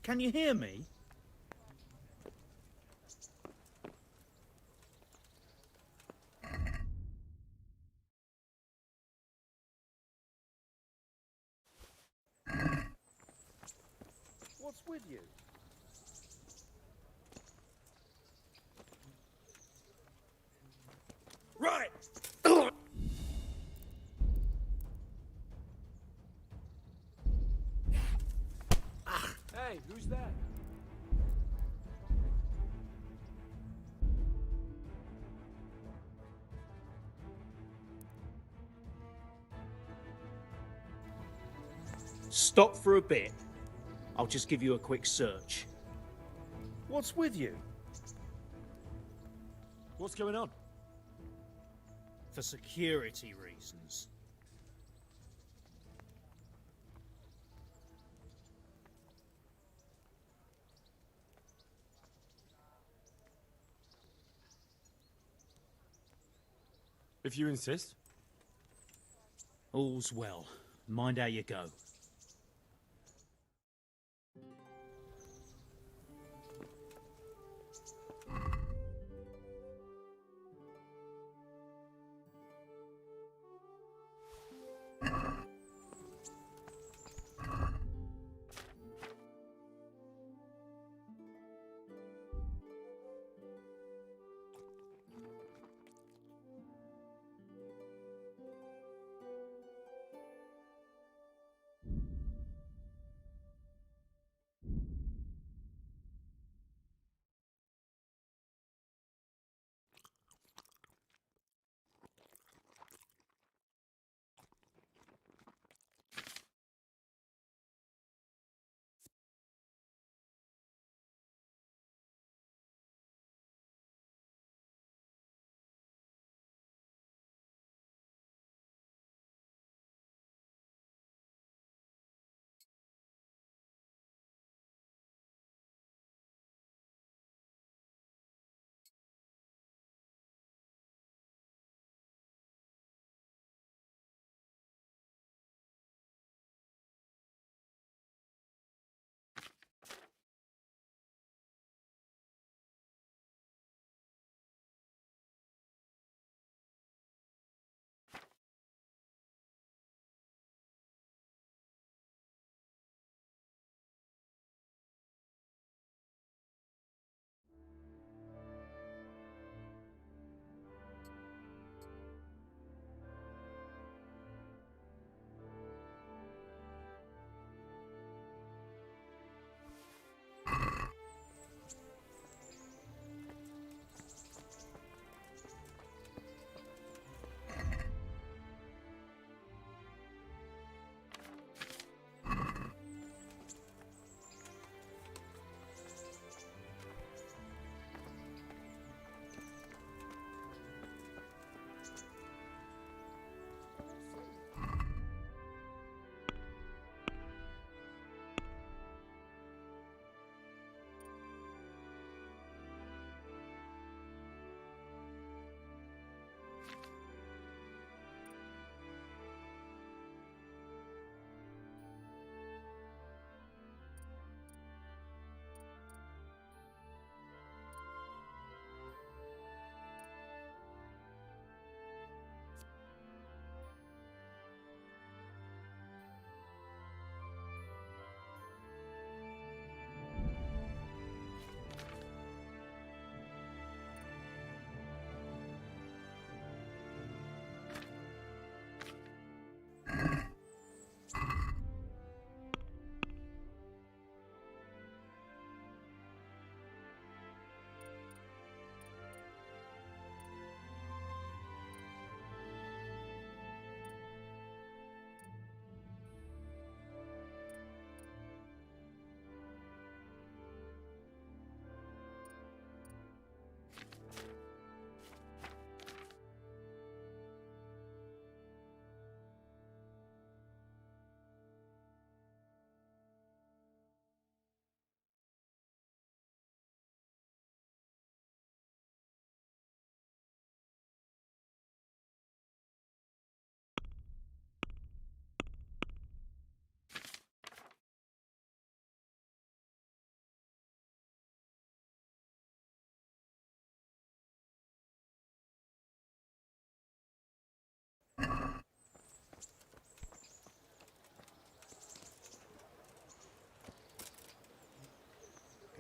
Can you hear me? What's with you? Right! Hey, who's there? Stop for a bit. I'll just give you a quick search. What's with you? What's going on? For security reasons. If you insist. All's well. Mind how you go.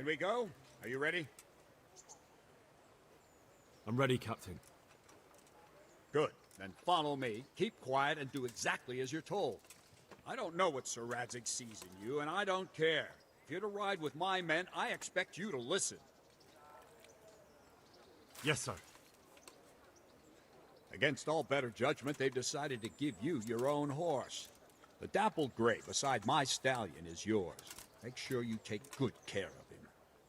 Can we go? Are you ready? I'm ready, Captain. Good. Then follow me. Keep quiet and do exactly as you're told. I don't know what Sir Radzig sees in you, and I don't care. If you're to ride with my men, I expect you to listen. Yes, sir. Against all better judgment, they've decided to give you your own horse. The dappled gray beside my stallion is yours. Make sure you take good care of him.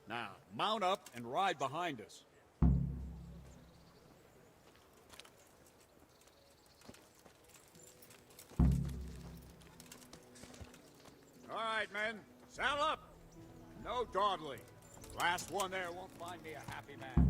Now, mount up and ride behind us. All right, men. Saddle up. No dawdling. Last one there won't find me a happy man.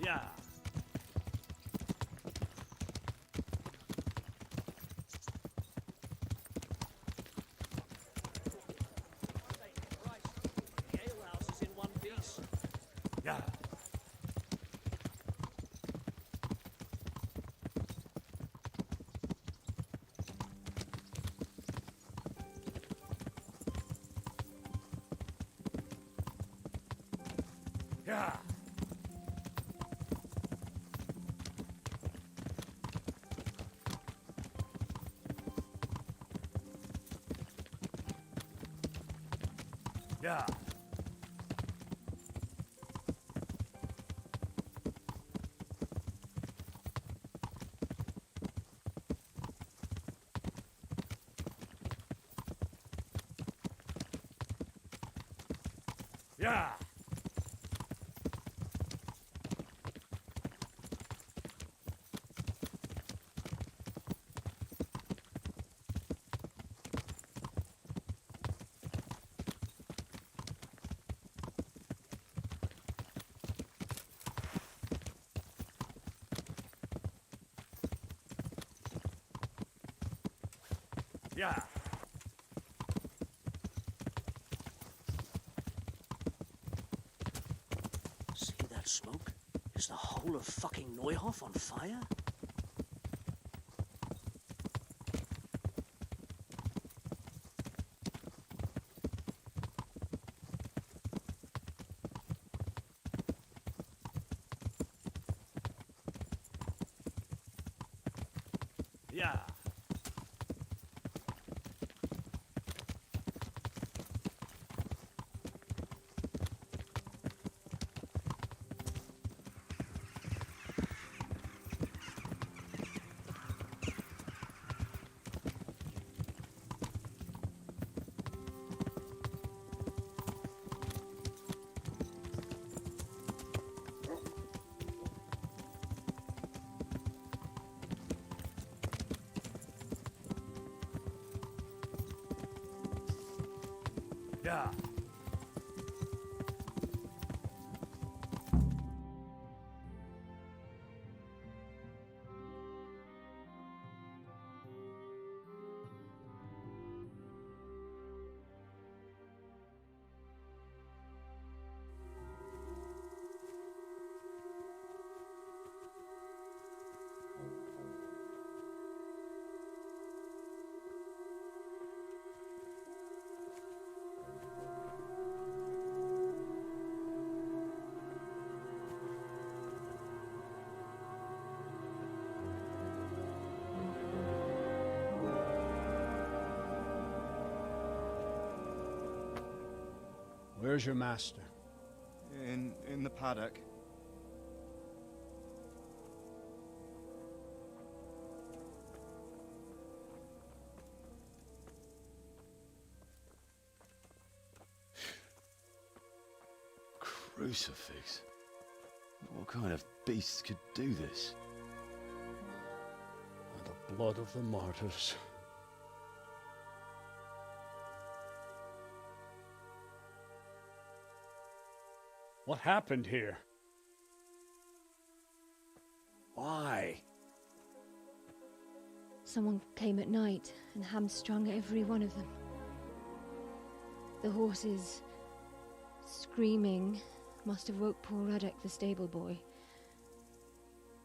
Yeah. The alehouse is in one piece. Yeah. Yeah. Yeah. Yeah. Yeah. See that smoke? Is the whole of fucking Neuhof on fire? Yeah. Yeah. Where's your master? In the paddock. Crucifix? What kind of beasts could do this? The blood of the martyrs. What happened here? Why? Someone came at night and hamstrung every one of them. The horses, screaming, must have woke poor Radek, the stable boy.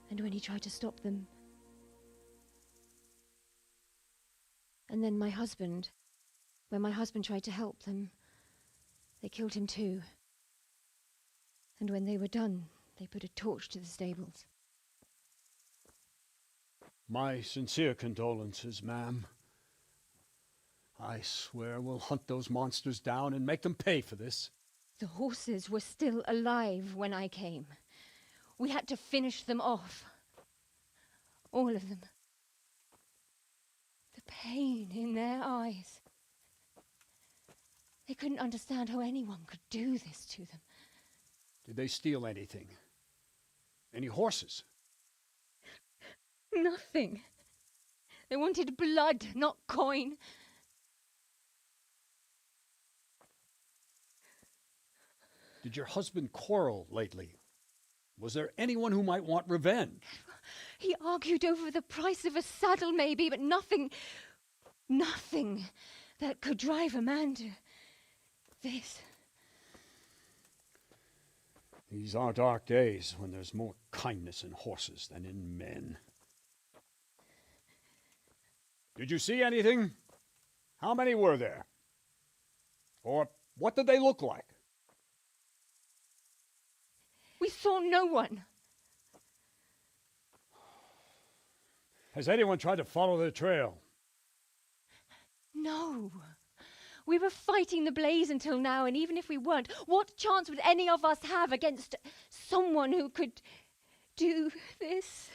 And when he tried to stop them... And then my husband, when my husband tried to help them, they killed him too. And when they were done, they put a torch to the stables. My sincere condolences, ma'am. I swear we'll hunt those monsters down and make them pay for this. The horses were still alive when I came. We had to finish them off. All of them. The pain in their eyes. They couldn't understand how anyone could do this to them. Did they steal anything? Any horses? Nothing. They wanted blood, not coin. Did your husband quarrel lately? Was there anyone who might want revenge? He argued over the price of a saddle, maybe, but nothing that could drive a man to this. These are dark days when there's more kindness in horses than in men. Did you see anything? How many were there? Or what did they look like? We saw no one. Has anyone tried to follow the trail? No. We were fighting the blaze until now, and even if we weren't, what chance would any of us have against someone who could do this?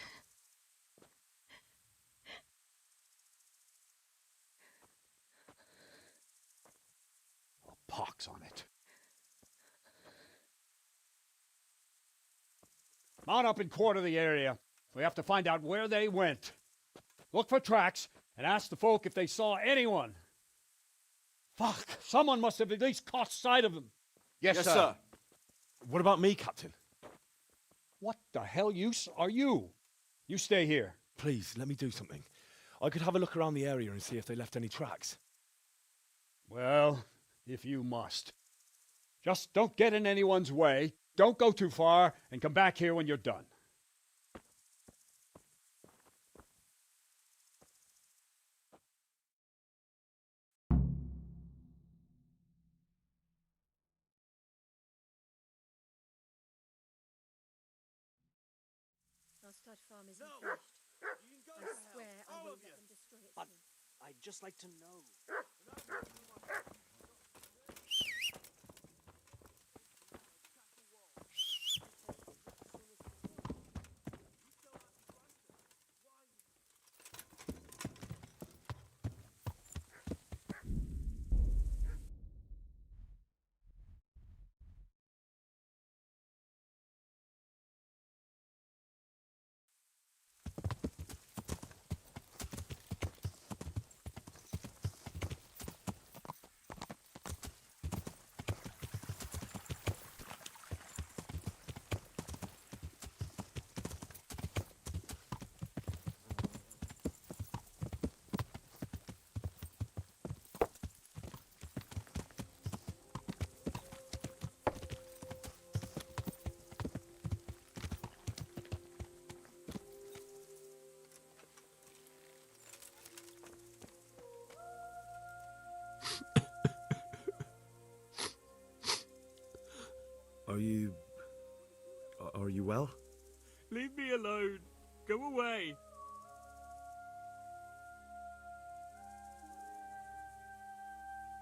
A pox on it. Mount up and quarter the area. We have to find out where they went. Look for tracks and ask the folk if they saw anyone. Fuck! Someone must have at least caught sight of them. Yes, sir. What about me, Captain? What the hell use are you? You stay here. Please, let me do something. I could have a look around the area and see if they left any tracks. Well, if you must. Just don't get in anyone's way, don't go too far, and come back here when you're done. Our stud farm isn't finished. I swear I won't let them destroy it soon. I'd just like to know. Are you well? Leave me alone. Go away.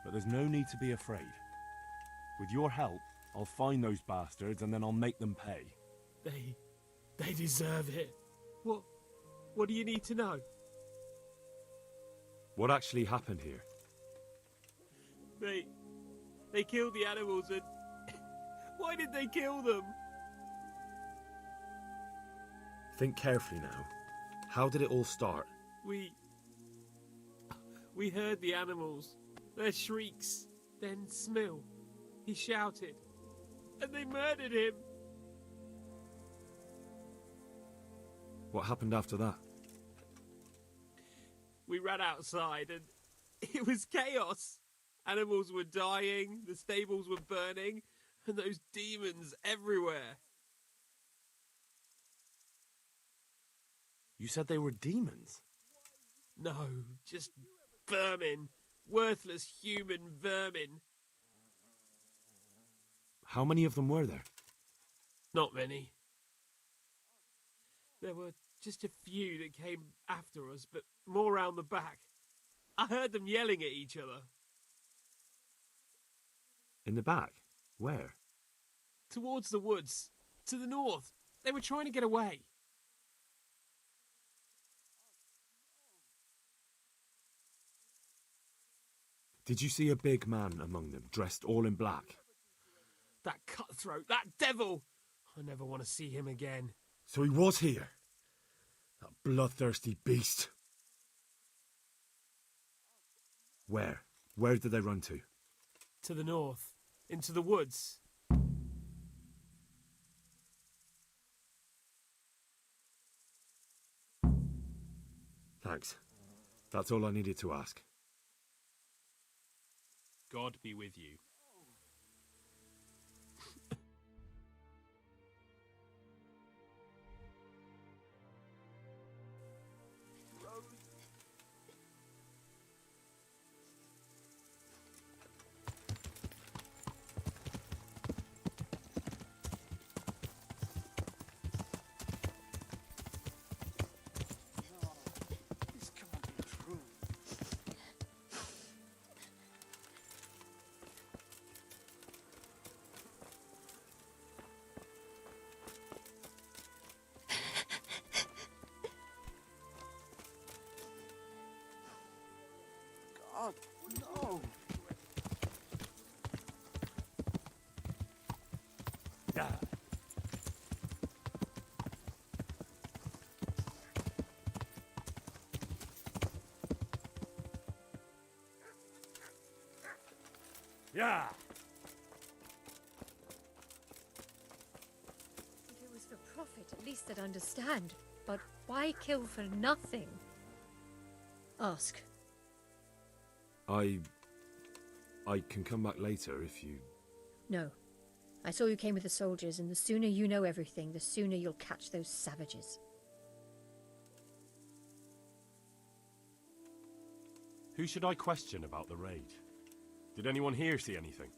But there's no need to be afraid. With your help, I'll find those bastards and then I'll make them pay. They deserve it. What do you need to know? What actually happened here? They killed the animals and... Why did they kill them? Think carefully now. How did it all start? We heard the animals, their shrieks, then Smill. He shouted, and they murdered him. What happened after that? We ran outside and it was chaos. Animals were dying, the stables were burning, and those demons everywhere. You said they were demons? No, just vermin. Worthless human vermin. How many of them were there? Not many. There were just a few that came after us, but more round the back. I heard them yelling at each other. In the back? Where? Towards the woods. To the north. They were trying to get away. Did you see a big man among them, dressed all in black? That cutthroat, that devil! I never want to see him again. So he was here? That bloodthirsty beast. Where? Where did they run to? To the north. Into the woods. Thanks. That's all I needed to ask. God be with you. God, no! Yeah. If it was for profit, at least I'd understand. But why kill for nothing? Ask. I can come back later if you... No. I saw you came with the soldiers, and the sooner you know everything, the sooner you'll catch those savages. Who should I question about the raid? Did anyone here see anything?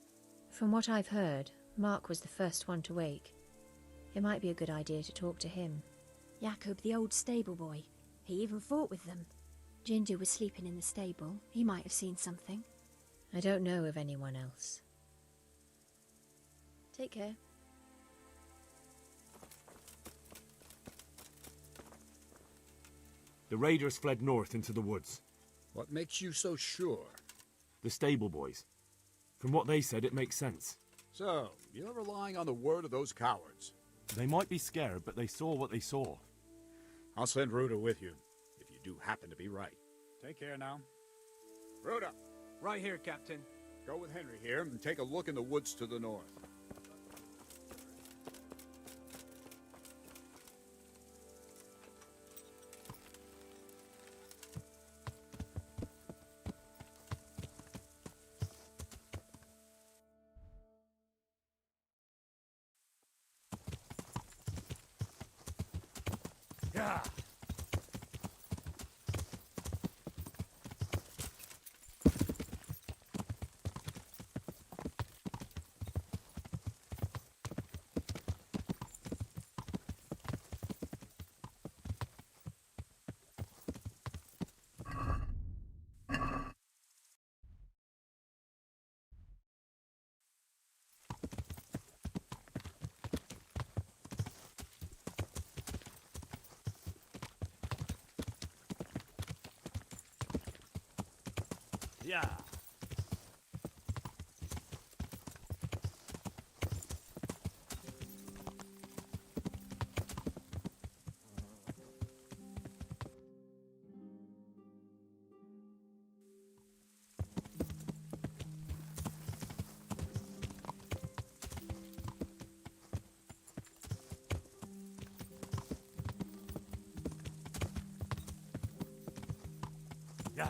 From what I've heard, Mark was the first one to wake. It might be a good idea to talk to him. Jacob, the old stable boy. He even fought with them. Ginger was sleeping in the stable. He might have seen something. I don't know of anyone else. Take care. The raiders fled north into the woods. What makes you so sure? The stable boys. From what they said, it makes sense. So, you're relying on the word of those cowards? They might be scared, but they saw what they saw. I'll send Rhoda with you, if you do happen to be right. Take care now. Rhoda! Right here, Captain. Go with Henry here and take a look in the woods to the north. Yeah. Yeah. Yeah.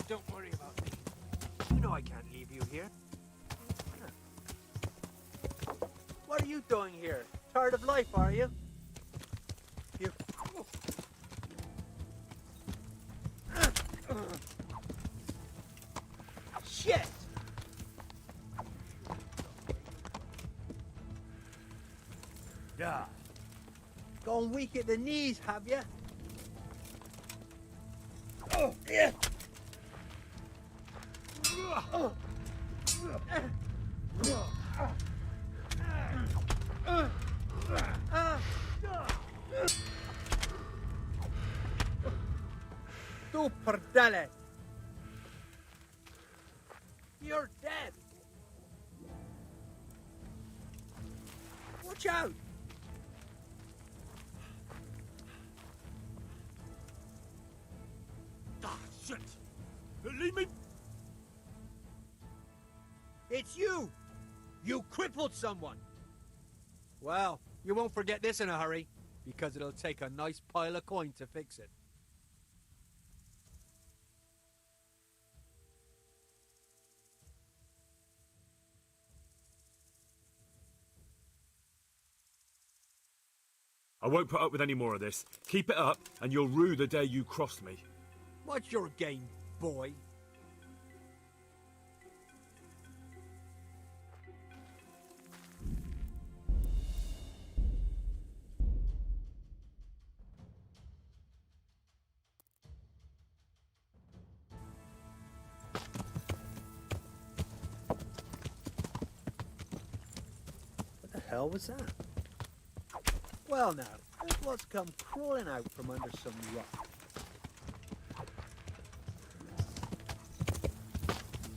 Don't worry about me. You know I can't leave you here. What are you doing here? Tired of life, are you? You... Shit! Yeah. Gone weak at the knees, have you? Oh, yeah. Tu perdele. You're dead. Watch out. Ah, shit! Leave me! It's you! You crippled someone! Well, you won't forget this in a hurry, because it'll take a nice pile of coin to fix it. I won't put up with any more of this. Keep it up, and you'll rue the day you crossed me. What's your game, boy? What the hell was that? Well now, look what's come crawling out from under some rock.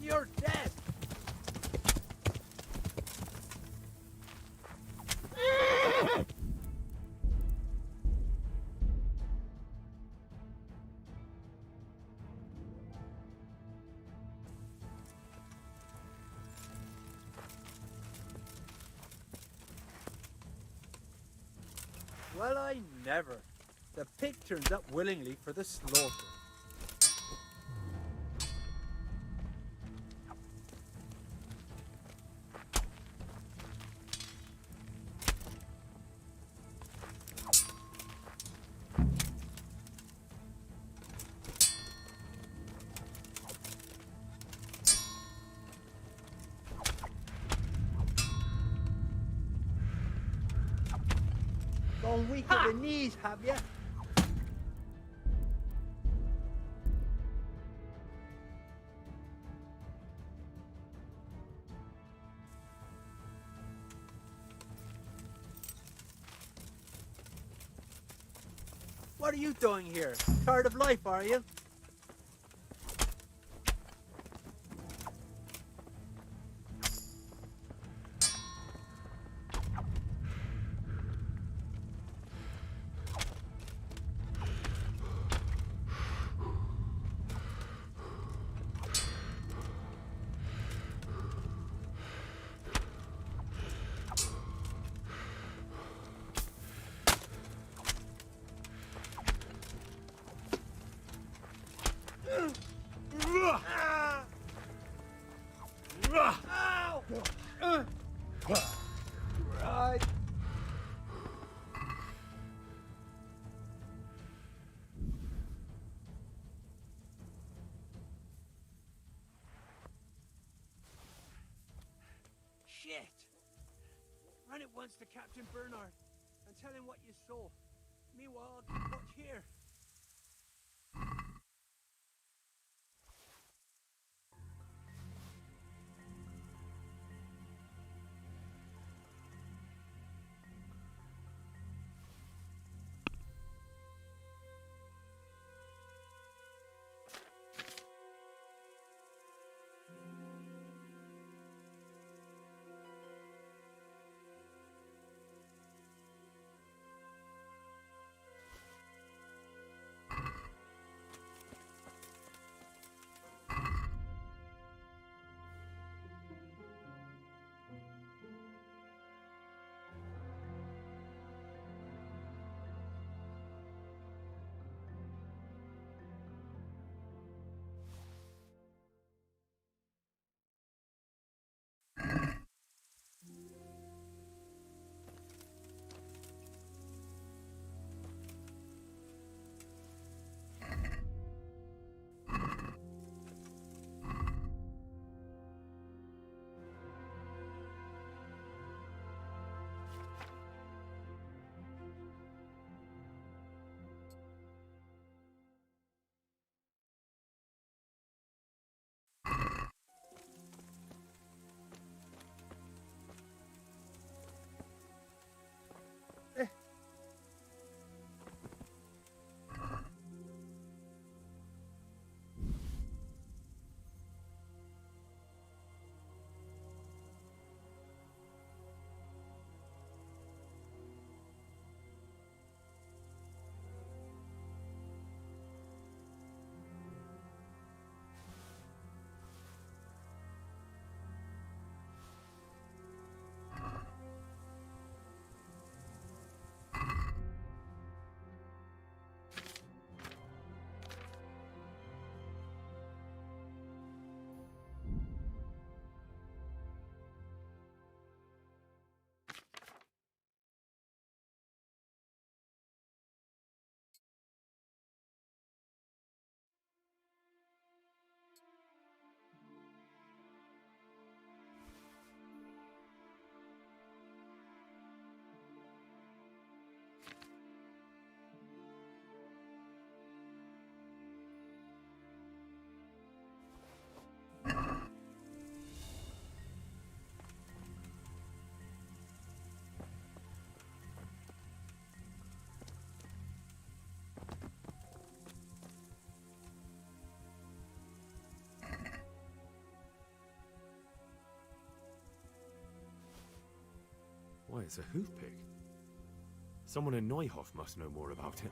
You're dead! Well, I never. The pig turns up willingly for the slaughter. Gone weak at the knees, have you? What are you doing here? Tired of life, are you? Shit! Run at once to Captain Bernard and tell him what you saw. Meanwhile, I'll keep watch here. Why, it's a hoof pig. Someone in Neuhof must know more about it.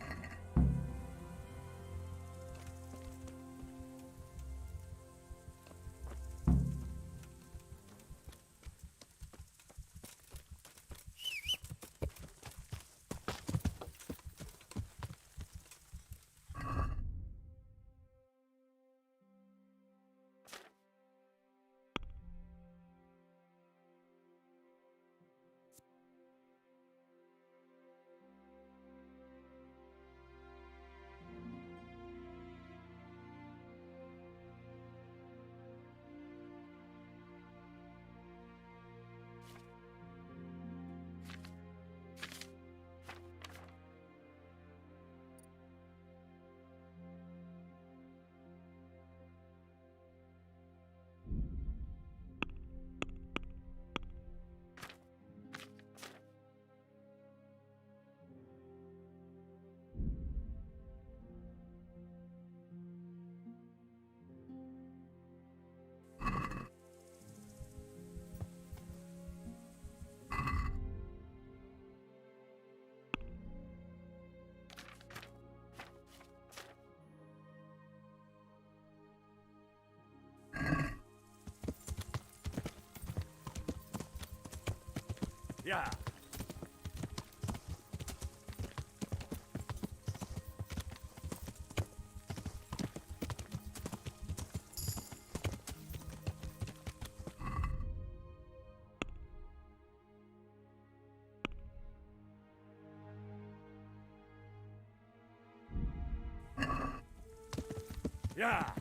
Yeah. Yeah.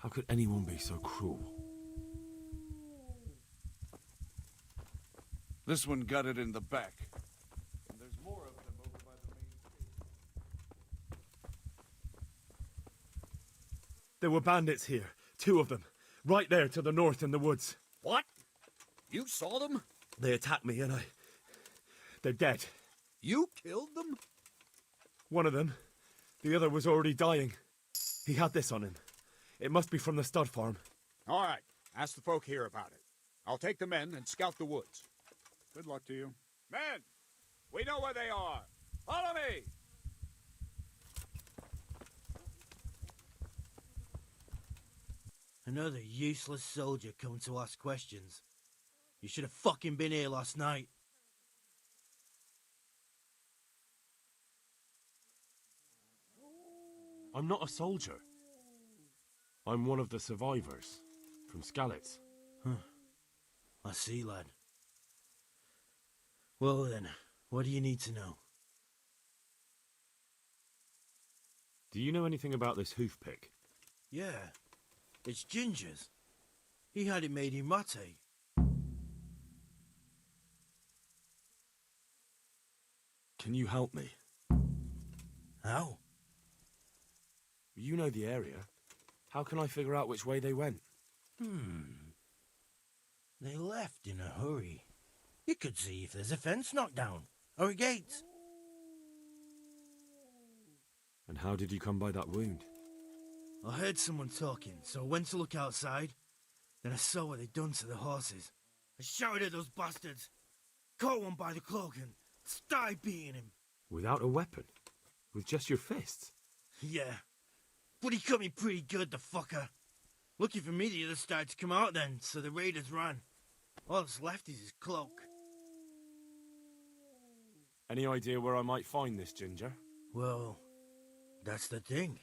How could anyone be so cruel? This one got it in the back. And there's more of them over by the main street. There were bandits here. 2 of them. Right there to the north in the woods. What? You saw them? They attacked me and they're dead. You killed them? One of them. The other was already dying. He had this on him. It must be from the stud farm. All right. Ask the folk here about it. I'll take the men and scout the woods. Good luck to you. Men! We know where they are! Follow me! Another useless soldier come to ask questions. You should have fucking been here last night. I'm not a soldier. I'm one of the survivors. From Skalitz. Huh. I see, lad. Well then, what do you need to know? Do you know anything about this hoof pick? Yeah, it's Ginger's. He had it made in Mate. Can you help me? How? You know the area. How can I figure out which way they went? They left in a hurry. You could see if there's a fence knocked down, or a gate. And how did you come by that wound? I heard someone talking, so I went to look outside. Then I saw what they'd done to the horses. I shouted at those bastards, caught one by the cloak and started beating him. Without a weapon? With just your fists? Yeah, but he cut me pretty good, the fucker. Lucky for me, the others started to come out then, so the raiders ran. All that's left is his cloak. Any idea where I might find this Ginger? Well, that's the thing.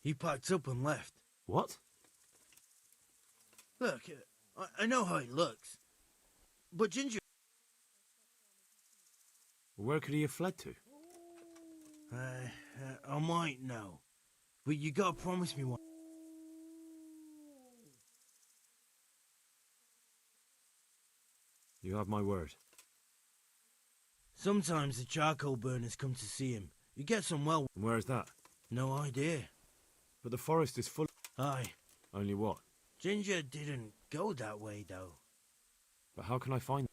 He packed up and left. What? Look, I know how he looks. But Ginger... Where could he have fled to? I might know. But you gotta promise me one. You have my word. Sometimes the charcoal burners come to see him. He gets on well. And where is that? No idea. But the forest is full. Aye. Only what? Ginger didn't go that way, though. But how can I find